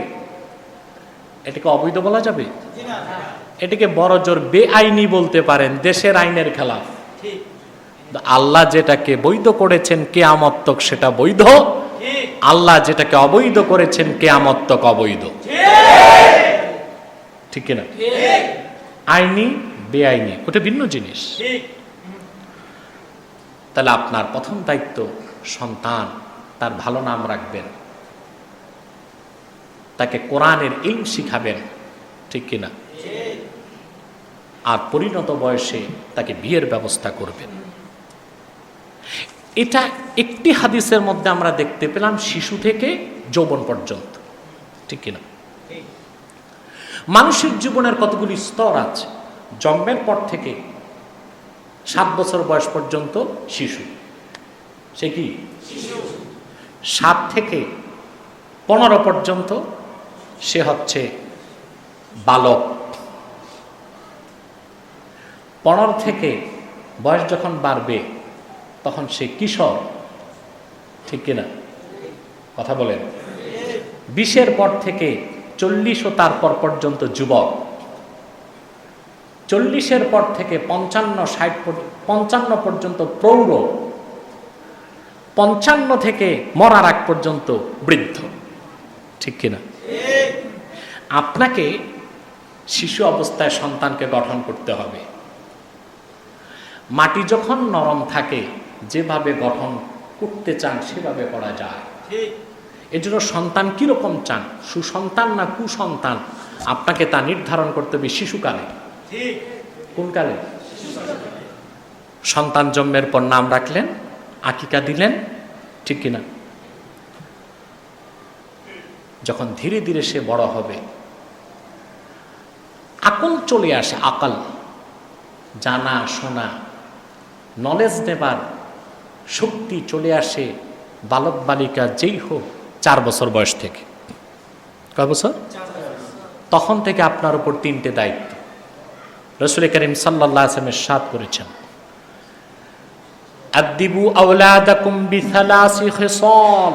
S1: এটাকে অবৈধ বলা যাবে? এটাকে বড় জোর বেআইনি বলতে পারেন, দেশের আইনের খেলাফ। আল্লাহ যেটাকে বৈধ করেছেন কিয়ামত তক সেটা বৈধ, আল্লাহ যেটাকে অবৈধ করেছেন কিয়ামত তক অবৈধ। ঠিক কিনা? আইনি বেআইনি ওটা ভিন্ন জিনিস। তাহলে আপনার প্রথম দায়িত্ব, সন্তান তার ভালো নাম রাখবেন, তাকে কোরআনের ইলম শিখাবেন। ঠিক কিনা? আর পরিণত বয়সে তাকে বিয়ের ব্যবস্থা করবেন। এটা একটি হাদিসের মধ্যে আমরা দেখতে পেলাম, শিশু থেকে যৌবন পর্যন্ত। ঠিক কিনা? মানুষের জীবনের কতগুলি স্তর আছে। জন্মের পর থেকে 7 বছর বয়স পর্যন্ত শিশু, সে কি? 7 থেকে 15 পর্যন্ত সে হচ্ছে বালক। 15 থেকে বয়স যখন বাড়বে তখন সে কিশোর। ঠিক কিনা? কথা বলেন। 20-এর পর থেকে 40 ও তারপর পর্যন্ত যুবক। 40-এর পর থেকে 55 পর্যন্ত প্রৌঢ়। 55 থেকে মরার আগ পর্যন্ত বৃদ্ধ। ঠিক কিনা? আপনাকে শিশু অবস্থায় সন্তানকে গঠন করতে হবে। মাটি যখন নরম থাকে, যেভাবে গঠন করতে চান সেভাবে করা যায়। এজন্য সন্তান কিরকম চান, সুসন্তান না কুসন্তান, আপনাকে তা নির্ধারণ করতে হবে শিশুকালে। কোন কালে? সন্তান জন্মের পর নাম রাখলেন, আকিকা দিলেন। ঠিক কিনা? যখন ধীরে ধীরে সে বড় হবে, আকল চলে আসে, আকল, জানা শোনা, নলেজ নেবার শক্তি চলে আসে বালক বালিকা যেই হোক 4 বছর বয়স থেকে। কয় বছর? তখন থেকে আপনার উপর 3টে দায়িত্ব। রাসূল করিম সাল্লাল্লাহু আলাইহি ওয়াসাল্লাম ইরশাদ করেছেন, আদিবু আওলাদাকুম বিসালাসি খিসাল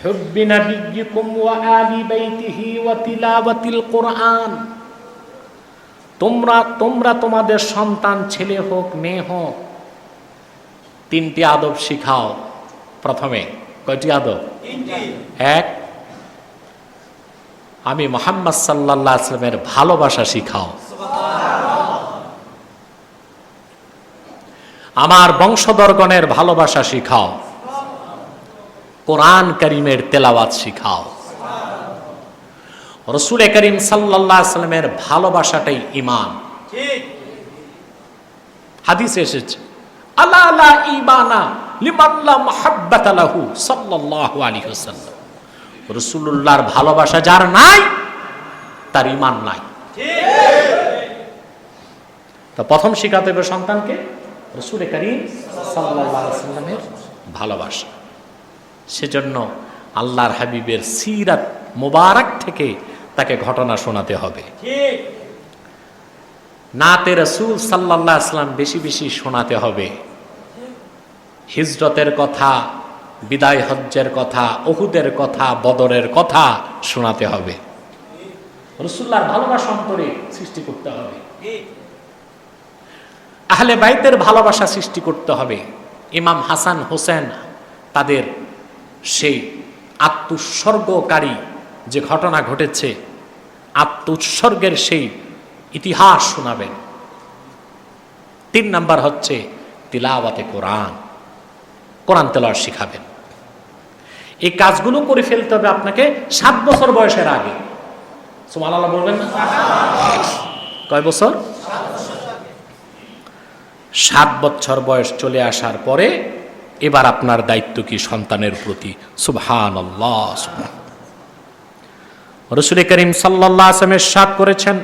S1: হুব্বি নাবিয়্যিকুম ওয়া আলি বাইতিহি ওয়া তিলাওয়াতিল কুরআন। তোমরা তোমাদের সন্তান ছেলে হোক মেয়ে হোক 3টি আদব শিখাও। প্রথমে কয়টি আদব? 1, আমি মুহাম্মদ সাল্লাল্লাহু আলাইহি ওয়াসাল্লামের ভালোবাসা শিখাও। আমার বংশধরগণের ভালোবাসা শিখাও। কোরআন কারীমের তেলাওয়াত শিখাও। রাসূল করিম সাল্লাল্লাহু আলাইহি ওয়াসাল্লামের ভালোবাসাটাই ঈমান। হাদিসে এসেছে, আলা লা ঈমানা লিমান লা মুহাব্বাতা লাহু সাল্লাল্লাহু আলাইহি ওয়াসাল্লাম। রাসূলুল্লাহর ভালোবাসা যার নাই তার ঈমান নাই। তো প্রথম শিখাতে হবে সন্তানকে রাসূল করিম সাল্লাল্লাহু আলাইহি ওয়াসাল্লামের ভালোবাসা। সেজন্য আল্লাহর হাবিবের সিরাত মুবারক থেকে তাকে ঘটনা শোনাতে হবে। নাতে রাসূল সাল্লাল্লাহু আলাইহি ওয়াসাল্লাম বেশি বেশি শোনাতে হবে। হিজরতের কথা, বিদায় হজ্জের কথা, উহুদের কথা, বদরের কথা শোনাতে হবে। রাসূলুল্লাহর ভালোবাসা অন্তরে সৃষ্টি করতে হবে। আহলে বাইতের ভালোবাসা সৃষ্টি করতে হবে। ইমাম হাসান হোসেন তাদের সেই আত্মোৎসর্গকারী যে ঘটনা ঘটেছে, আত্মোৎসর্গের সেই ইতিহাস শোনাবেন। 3 নাম্বার হচ্ছে তিলাওয়াতে কোরআন, কোরআন তেলাওয়াত শিখাবেন। এই কাজগুলো করে ফেলতে হবে আপনাকে 7 বছর বয়সের আগে। সুবহানাল্লাহ বলবেন না? কয় বছর? 7 বছর বয়স চলে আসার পরে এবার আপনার দায়িত্ব কি সন্তানের প্রতি। সুবহানাল্লাহ। রাসূল করিম সাল্লাল্লাহু আলাইহি ওয়াসাল্লাম ইরশাদ করেছেন,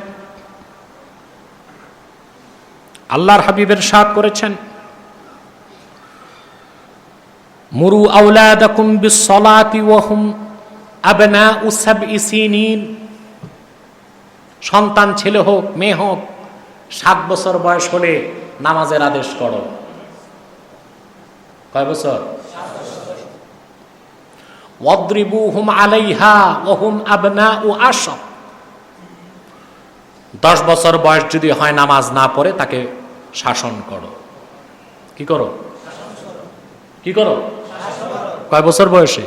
S1: আল্লাহর হাবিব ইরশাদ করেছেন, মুরু আওলাদাকুম বিসসালাতি ওয়া হুম আবনাউ 7 সিনিন। সন্তান ছেলে হোক মেয়ে হোক 7 বছর বয়স হলে নামাজের আদেশ করো। কয় বছর? 7 বছর। ওয়াদরিবুহুম আলাইহা ওয়া হুম আবনাউ 10। 10 বছর বয়স যদি হয় নামাজ না পড়ে তাকে শাসন করো। কি করো? কি করো? কয় বছর বয়সে?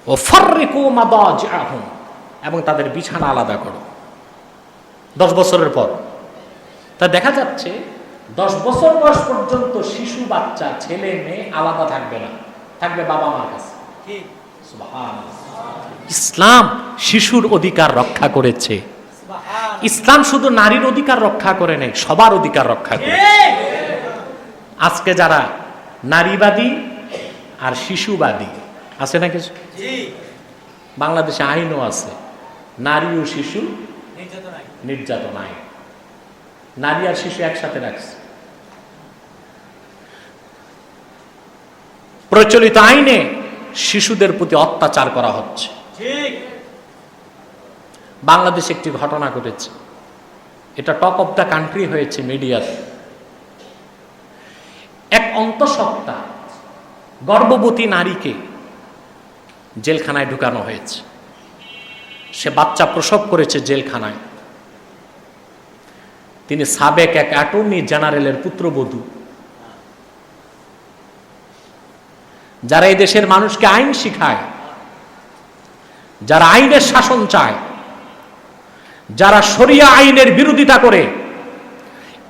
S1: ও ফাররিকু মাদাজিআহুম, এবং তাদের বিছানা আলাদা করো 10 বছরের পর। তা দেখা যাচ্ছে 10 বছর বয়স পর্যন্ত শিশু বাচ্চা ছেলে মেয়ে আলাদা থাকবে না, থাকবে বাবা মার কাছে। ইসলাম শিশুর অধিকার রক্ষা করেছে। ইসলাম শুধু নারীর অধিকার রক্ষা করে নেই, সবার অধিকার রক্ষা করে। আজকে যারা নারীবাদী আর শিশুবাদী আছে না কিছু, বাংলাদেশে আইনও আছে নারী ও শিশু নির্যাতন আইন। নারী আর শিশু একসাথে রাখছে। প্রচলিত আইনে শিশুদের প্রতি অত্যাচার করা হচ্ছে। বাংলাদেশে একটি ঘটনা ঘটেছে, এটা টক অফ দ্য কান্ট্রি হয়েছে মিডিয়াতে। এক অন্তঃসত্ত্বা গর্ভবতী নারীকে জেলখানায় ঢুকানো হয়েছে। সে বাচ্চা প্রসব করেছে জেলখানায়। তিনি সাবেক এক অ্যাটর্নি জেনারেলের পুত্রবধূ। যারা এই দেশের মানুষকে আইন শিখায়, যারা আইনের শাসন চায়, যারা শরিয়া আইনের বিরোধিতা করে,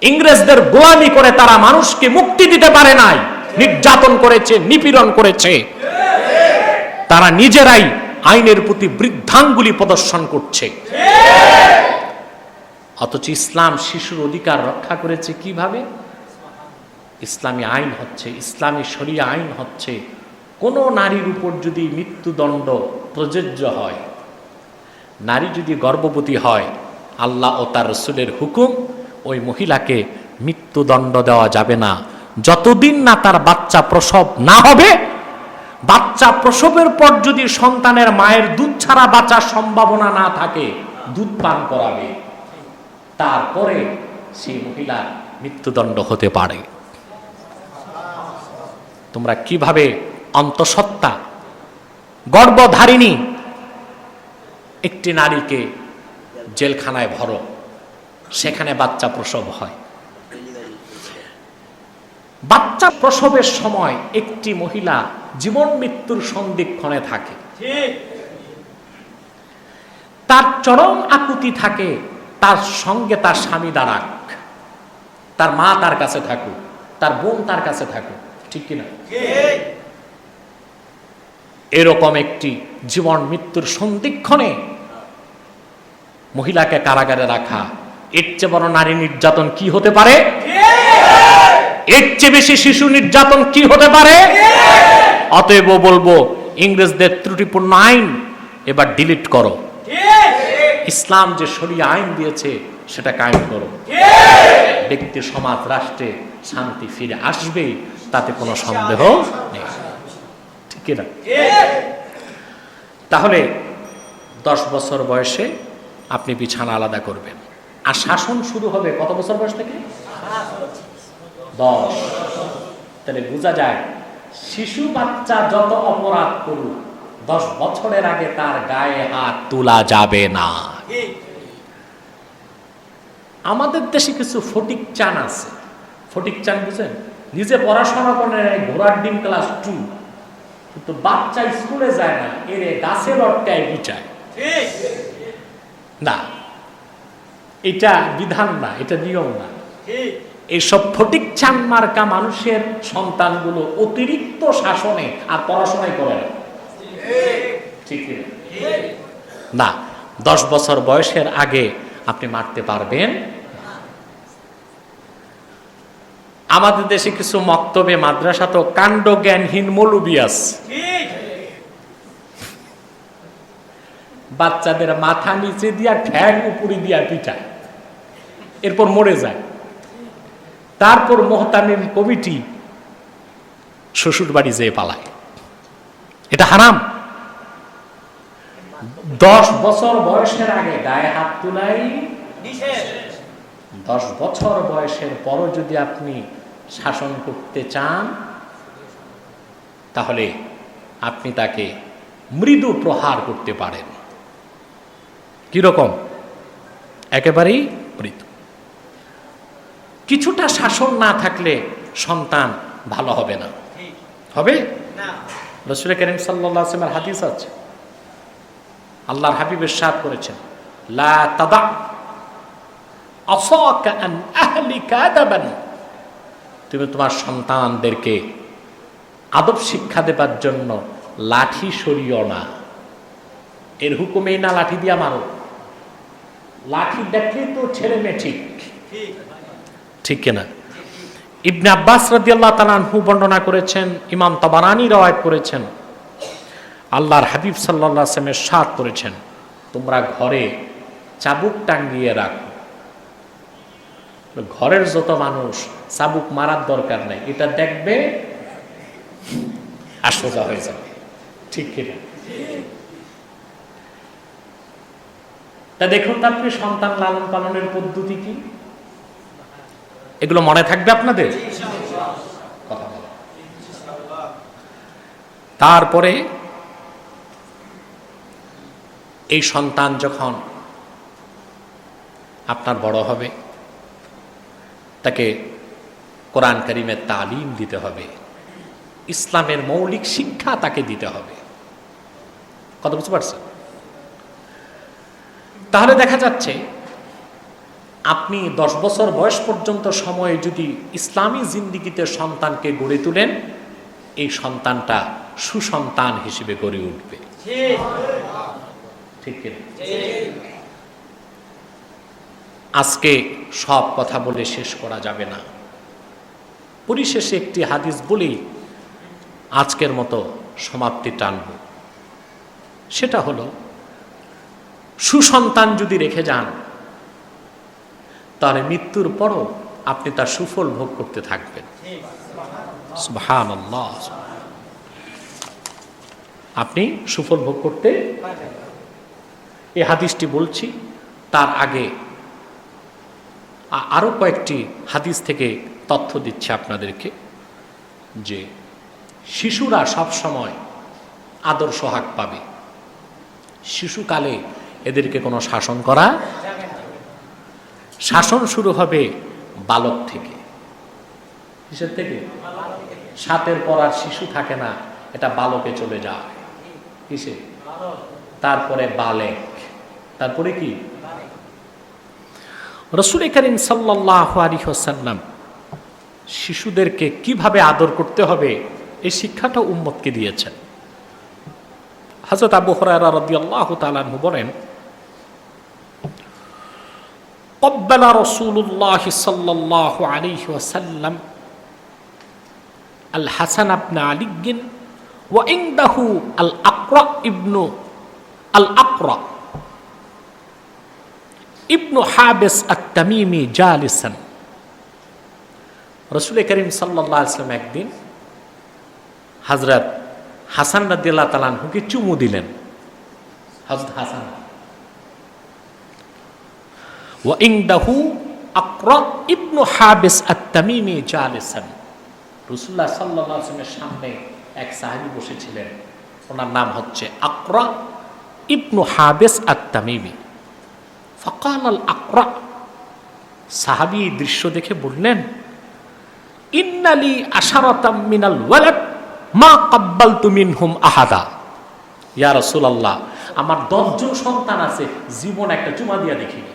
S1: ইংরেজদের গোলামি করে তারা মানুষকে মুক্তি দিতে পারে নাই, নির্যাতন করেছে, নিপীড়ন করেছে, তারা নিজেরাই আইনের প্রতি বৃদ্ধাঙ্গুলি প্রদর্শন করছে। অথচ ইসলাম শিশুর অধিকার রক্ষা করেছে কিভাবে? ইসলামী আইন হচ্ছে, ইসলামী শরিয়া আইন হচ্ছে, কোন নারীর উপর যদি মৃত্যুদণ্ড প্রযোজ্য হয়, নারী যদি গর্ভবতী হয়, আল্লাহ ও তার রাসূলের হুকুম, ওই মহিলাকে মৃত্যুদণ্ড দেওয়া যাবে না যতদিন না তার বাচ্চা প্রসব না হবে। বাচ্চা প্রসবের পর যদি সন্তানের মায়ের দুধ ছাড়া বাঁচার সম্ভাবনা না থাকে, দুধ পান করাবে, তারপরে সেই মহিলার মৃত্যুদণ্ড হতে পারে। তোমরা কিভাবে অন্তঃসত্ত্বা গর্ভধারিণী একটি নারীকে জেলখানায় ভরো, সেখানে বাচ্চা প্রসব হয়। বাচ্চা প্রসবের সময় একটি মহিলা জীবন মৃত্যুর সন্ধিক্ষণে থাকে। তার চরম আকুতি থাকে, তার সঙ্গে তার স্বামী দাঁড়াক, তার মা তার কাছে থাকুক, তার বোন তার কাছে থাকুক, ঠিক কিনা? এরকম একটি জীবন মৃত্যুর সন্ধিক্ষণে মহিলাকে কারাগারে রাখা, এর চেয়ে বড় নারী নির্যাতন কি হতে পারে? এর চেয়ে বেশি শিশু নির্যাতন কি হতে পারে? অতএব বলবো, ইংরেজদের ত্রুটিপূর্ণ আইন এবার ডিলিট করো। ইসলাম যে শরিয়া আইন দিয়েছে সেটা কায়েম করো। ব্যক্তি, সমাজ, রাষ্ট্রে শান্তি ফিরে আসবে, তাতে কোনো সন্দেহ নেই, ঠিক না? তাহলে 10 বছর বয়সে আপনি বিছানা আলাদা করবেন। আর শাসন শুরু হবে কত বছর বয়স থেকে? 10। তাহলে বোঝা যায় শিশু বাচ্চা যত অপরাধ করুক 10 বছরের আগে তার গায়ে হাত তোলা যাবে না। আমাদের দেশে কিছু ফটিক চান আছে, ফটিক চান বুঝেন, নিজে পড়াশোনা করেন ঘোড়ার ডিম ক্লাস 2, কিন্তু বাচ্চা স্কুলে যায় না, এরে গাছে লটকায় বিচায় না। এটা বিধান না, এটা নিয়ম না। এইসব ফটিক চান মার্কা মানুষের সন্তানগুলো অতিরিক্ত শাসনে আর পড়াশোনাই করে না, ঠিক না। 10 বছর বয়সের আগে আপনি মারতে পারবেন। আমাদের দেশে কিছু মক্তবে মাদ্রাসা তো কাণ্ড জ্ঞানহীন মৌলবি আছে, বাচ্চাদের মাথা নিচে দিয়া ঠ্যাং উপরে দিয়া পিটায়, এরপর মরে যায়। তারপর মোহতামিম কমিটি শ্বশুর বাড়ি যেয়ে পালায়। এটা হারাম। 10 বছর বয়সের আগে গায়ে হাত তুলাই নিষেধ। 10 বছর বয়সের পরও যদি আপনি শাসন করতে চান, তাহলে আপনি তাকে মৃদু প্রহার করতে পারেন। কিরকম? একেবারেই মৃদু। কিছুটা শাসন না থাকলে সন্তান ভালো হবে না। হবে না। রাসূল কারীম সাল্লাল্লাহু আলাইহি ওয়াসাল্লামের হাদিস আছে, আল্লাহর হাবিব ইরশাদ করেছেন, লা তাদা আসাকা আন আহলিকা আদাবান, তুমি তোমার সন্তানদেরকে আদব শিক্ষা দেবার জন্য লাঠি সরিও না। এর হুকুমেই না লাঠি দিয়া মারো। লাঠি দেখলে তো ছেলে মেয়ে ঠিক ঠিক কিনা? ইবনে আব্বাস রাদিয়াল্লাহু তাআলা আনহু বর্ণনা করেছেন, ইমাম তাবারানী রওয়ায়াত করেছেন, আল্লাহর হাবিব সাল্লাল্লাহু আলাইহি ওয়াসাল্লাম ইরশাদ করেছেন, তোমরা ঘরে চাবুক টাঙ্গিয়ে রাখো। ঘরের যত মানুষ চাবুক মারার দরকার নাই, এটা দেখবে আর সোজা হয়ে যাবে, ঠিক কিনা? তা দেখুন তো আপনি সন্তান লালন পালনের পদ্ধতি কি, এগুলো মনে থাকবে আপনাদের? কথা বলো। তারপরে এই সন্তান যখন আপনার বড় হবে, তাকে কোরআন কারীমের তালিম দিতে হবে, ইসলামের মৌলিক শিক্ষা তাকে দিতে হবে। কথা বুঝতে পারছেন? তাহলে দেখা যাচ্ছে আপনি 10 বছর বয়স পর্যন্ত সময়ে যদি ইসলামী জিন্দিগিতে সন্তানকে গড়ে তোলেন, এই সন্তানটা সুসন্তান হিসেবে গড়ে উঠবে, ঠিক কিনা? আজকে সব কথা বলে শেষ করা যাবে না। পরিশেষে একটি হাদিস বলেই আজকের মতো সমাপ্তি টানব। সেটা হলো, সুসন্তান যদি রেখে যান, তাহলে মৃত্যুর পরও আপনি তার সুফল ভোগ করতে থাকবেন। সুবহানাল্লাহ। আপনি সুফল ভোগ করতে, এই হাদিসটি বলছি, তার আগে আরো কয়েকটি হাদিস থেকে তথ্য দিচ্ছে আপনাদেরকে, যে শিশুরা সব সময় আদর সোহাগ পাবে। শিশুকালে এদেরকে কোনো শাসন করা, শাসন শুরু হবে বালক থেকে। কিসের থেকে? 7 পর আর শিশু থাকে না, এটা বালকে চলে যায়। কিসে? তারপরে বালেক, তারপরে কি? রাসূল কারীম সাল্লাল্লাহু আলাইহি ওয়াসাল্লাম শিশুদেরকে কিভাবে আদর করতে হবে এই শিক্ষাটা উম্মতকে দিয়েছেন। হযরত আবু হুরায়রা রাদিয়াল্লাহু তাআলা আনহু বলেন, قبل رسول الله صلى الله عليه وسلم الحسن بن علي وعنده الأقرع ابن حابس التميمي جالسا। রাসূল করিম সাল্লাল্লাহু আলাইহি ওয়াসাল্লাম একদিন হযরত হাসান রাদিয়াল্লাহু তাআলা আনহুকে চুমু দিলেন। হযরত হাসান, وعنده أقرع ابن حابس التميمي جالسا। রাসূলুল্লাহ সাল্লাল্লাহু আলাইহি ওয়াসাল্লামের সামনে এক সাহাবী বসেছিলেন, ওনার নাম হচ্ছে আকরা ইবনু হাবিস আত-তামিমি। ফাকাল আল আকরা, সাহাবী এই দৃশ্য দেখে বললেন, ইন্নালি আশারাতাম মিনাল ওয়ালাদ মা কাব্বালতু মিনহুম আহাদা। ইয়া রাসূলুল্লাহ, আমার 10 জন সন্তান আছে, জীবন একটা চুমা দিয়া দেখিনি।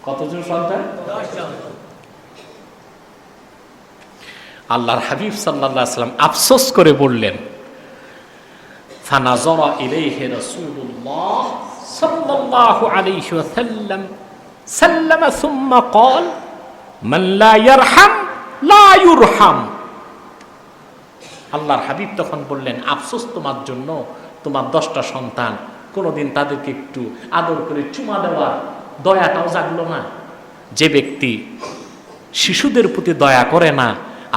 S1: কতজন সন্তান? 10 জন। আল্লাহর হাবিব সাল্লাল্লাহু আলাইহি ওয়াসাল্লাম আফসোস করে বললেন, ফানাযারা ইলাইহি রাসূলুল্লাহ সাল্লাল্লাহু আলাইহি ওয়াসাল্লাম সাল্লামা সুম্মা ক্বাল মান লা ইয়ারহাম লা ইউরহাম। আল্লাহর হাবিব তখন বললেন, আফসোস তোমার জন্য, তোমার 10টা সন্তান, কোনোদিন তাদেরকে একটু আদর করে চুমা দেওয়ার দয়াটাও জাগলো না। যে ব্যক্তি শিশুদের প্রতি দয়া করে না,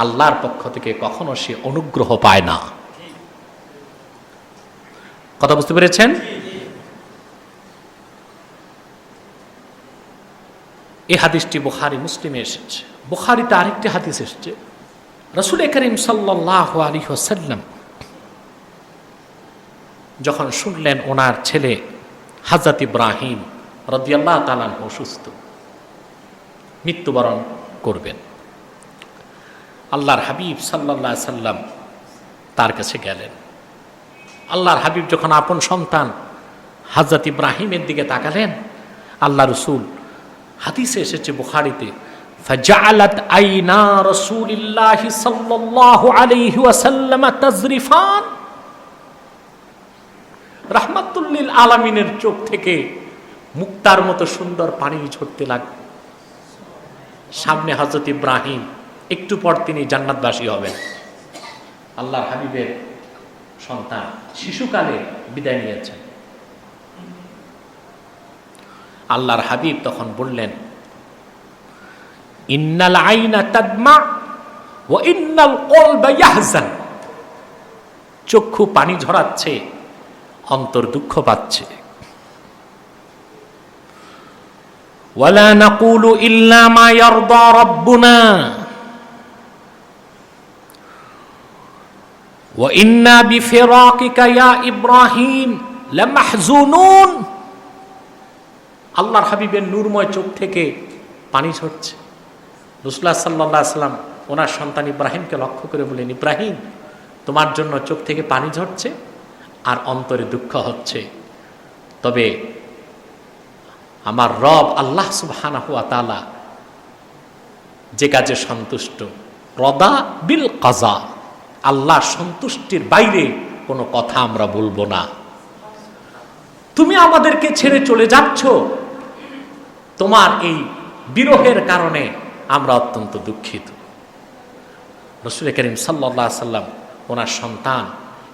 S1: আল্লাহর পক্ষ থেকে কখনো সে অনুগ্রহ পায় না। কথা বুঝতে পেরেছেন? এই হাদিসটি বুখারী মুসলিমে এসেছে। বুখারীতে আরেকটি হাদিস এসেছে, রাসূল করিম সাল্লাল্লাহু আলাইহি ওয়াসাল্লাম যখন শুনলেন ওনার ছেলে হযরত ইব্রাহিম রাদিয়াল্লাহু তাআলা অসুস্থ, মৃত্যুবরণ করবেন, আল্লাহর হাবিব সাল্লাল্লাহু আলাইহি সাল্লাম তার কাছে গেলেন। আল্লাহর হাবিব যখন আপন সন্তান হযরত ইব্রাহিমের দিকে তাকালেন, আল্লাহ রাসূল, হাদিসে এসেছে বুখারীতে, ফাজআলাত আইনা রাসূলিল্লাহি সাল্লাল্লাহু আলাইহি ওয়াসাল্লাম তাজরিফান, রাহমাতুল লিল আলামিনের চোখ থেকে মুক্তার মতো সুন্দর পানি ঝরতে লাগলো। সামনে হযরত ইব্রাহিম, একটু পর তিনি জান্নাতবাসী হবেন। আল্লাহর হাবিবের সন্তান শিশুকালে বিদায় নিয়েছেন। আল্লাহর হাবিব তখন বললেন, ইন্নাল আইনা তাদমা ওয়া ইন্নাল কলবা ইয়াহজান, চক্ষু পানি ঝরাচ্ছে, অন্তর দুঃখ পাচ্ছে। ওয়ালা নাকুলু ইল্লা মা ইয়ারদা রাব্বুনা ওয়া ইন্না বিফিরাকিকা ইয়া ইব্রাহিম লামাহজুনুন। আল্লাহর হাবিবের নূরময় চোখ থেকে পানি ঝরছে। রাসূলুল্লাহ সাল্লাল্লাহু আলাইহি ওয়াসাল্লাম ওনার সন্তান ইব্রাহিমকে লক্ষ্য করে বলেন, ইব্রাহিম, তোমার জন্য চোখ থেকে পানি ঝরছে আর অন্তরে দুঃখ হচ্ছে, তবে আমার রব আল্লাহ সুবহানাহু ওয়া তাআলা যে কাজে সন্তুষ্ট, রদা বিল কাজা, আল্লাহ সন্তুষ্টির বাইরে কোনো কথা আমরা বলবো না। তুমি আমাদেরকে ছেড়ে চলে যাচ্ছ, তোমার এই বিরহের কারণে আমরা অত্যন্ত দুঃখিত। রাসূল করিম সাল্লাল্লাহু আলাইহি সাল্লাম ওনার সন্তান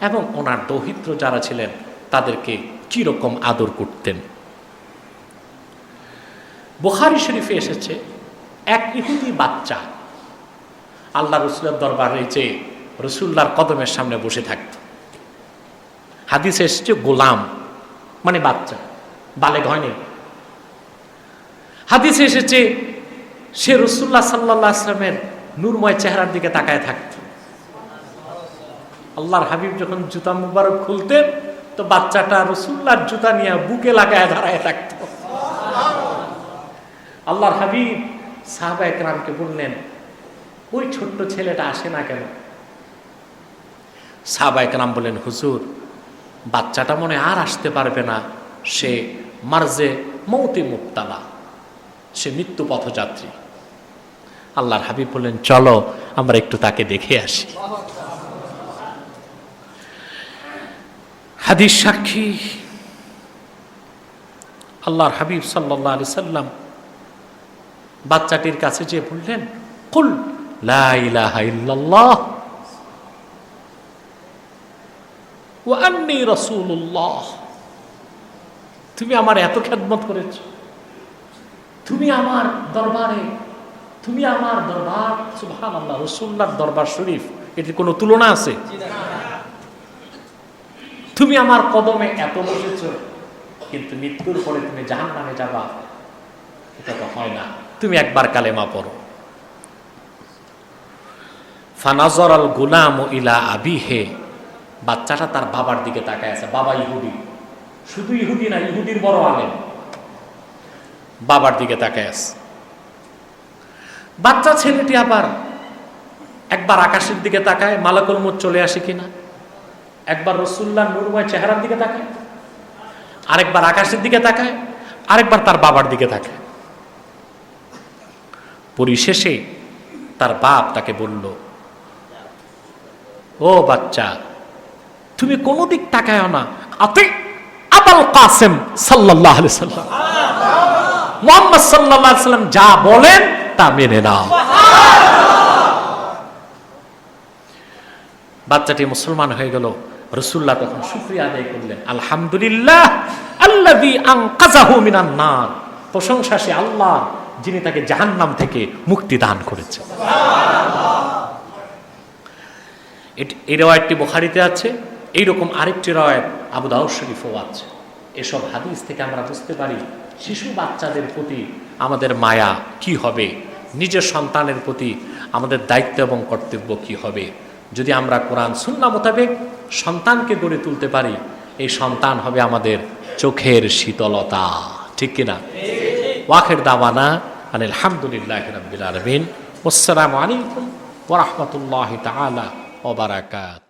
S1: এবং ওনার দৌহিত্র যারা ছিলেন তাদেরকে কিরকম আদর করতেন। বুখারী শরীফে এসেছে, এক ইহুদি বাচ্চা আল্লাহ রাসূলের দরবারে যে রাসূলুল্লাহর কদমের সামনে বসে থাকত। হাদিসে এসেছে গোলাম মানে বাচ্চা, বালেগ হয়নি। হাদিসে এসেছে সে রাসূলুল্লাহ সাল্লাল্লাহু আলাইহি ওয়াসাল্লামের নূরময় চেহারার দিকে তাকায় থাকত। আল্লাহর হাবিব যখন জুতা মুবারক খুলতেন তো বাচ্চাটা রাসূলুল্লাহর জুতা নিয়ে বুকে লাগায় দাঁড়ায় থাকত। আল্লাহর হাবিব সাহাবায়ে কেরামকে বললেন, ওই ছোট্ট ছেলেটা আসে না কেন? সাহাবায়ে কেরাম বললেন, হুজুর, বাচ্চাটা মনে আর আসতে পারবে না, সে মারজে মৌতে মুবতালা, সে মৃত্যু পথযাত্রী। আল্লাহর হাবিব বললেন, চলো আমরা একটু তাকে দেখে আসি। হাদিস সাক্ষী আল্লাহর হাবিব সাল্লাল্লাহু আলাইহি সাল্লাম বাচ্চাটির কাছে যে বললেন, কুল লা ইলাহা ইল্লাল্লাহ ওয়া আন্নী রাসূলুল্লাহ। তুমি আমার এত খেদমত করেছ, তুমি আমার দরবারে, তুমি আমার দরবার, সুবহানাল্লাহ, রাসূলুল্লাহর দরবার শরীফ, এটির কোনো তুলনা আছে? তুমি আমার কদমে এত বসেছ, কিন্তু মৃত্যুর পরে তুমি জাহান্নামে যাবা, এটা তো হয় না। তুমি একবার কালেমা পড়ো। ফানাজারাল গুলামু ইলা আবিহি, বাচ্চাটা তার বাবার দিকে তাকায় আছে। বাবা ইহুদি, শুধু ইহুদি না, ইহুদির বড় আলেম, বাবার দিকে তাকায় আছে। বাচ্চা ছেলেটি আবার একবার আকাশের দিকে তাকায়, মালাকুল মউত চলে আসে কিনা, একবার রাসূলুল্লাহ নূরময় চেহারার দিকে তাকায়, আরেকবার আকাশের দিকে তাকায়, আরেকবার তার বাবার দিকে তাকায়। পরিশেষে তার বাপ তাকে বলল, ও বাচ্চা, তুমি কোনো দিক তাকায়ও না, আতি আবুল কাসেম সাল্লাল্লাহু আলাইহি সাল্লাম, মুহাম্মদ সাল্লাল্লাহু আলাইহি সাল্লাম যা বলেন তা মেনে নাও। বাচ্চাটি মুসলমান হয়ে গেল। রাসূলুল্লাহ তখন শুকরিয়া আদায় করলেন, আলহামদুলিল্লাহ আল্লাযী আনকাযাহু মিনান নার, প্রশংসা সে আল্লাহ যিনি তাকে জাহান্নাম থেকে মুক্তি দান করেছেন। এই riwayatটি বুখারীতে আছে, এইরকম আরেকটি riwayat আবু দাউদ শরীফেও আছে। এসব হাদিস থেকে আমরা বুঝতে পারি শিশু বাচ্চাদের প্রতি আমাদের মায়া কি হবে, নিজের সন্তানের প্রতি আমাদের দায়িত্ব এবং কর্তব্য কি হবে। যদি আমরা কোরআন সুন্নাহ মোতাবেক সন্তানকে গড়ে তুলতে পারি, এই সন্তান হবে আমাদের চোখের শীতলতা, ঠিক কিনা? ওয়াখির দাওয়ানা আলহামদুলিল্লাহি রাব্বিল আলামিন। আসসালামু আলাইকুম ওয়া রাহমাতুল্লাহি তাআলা ওয়া বারাকাতুহু।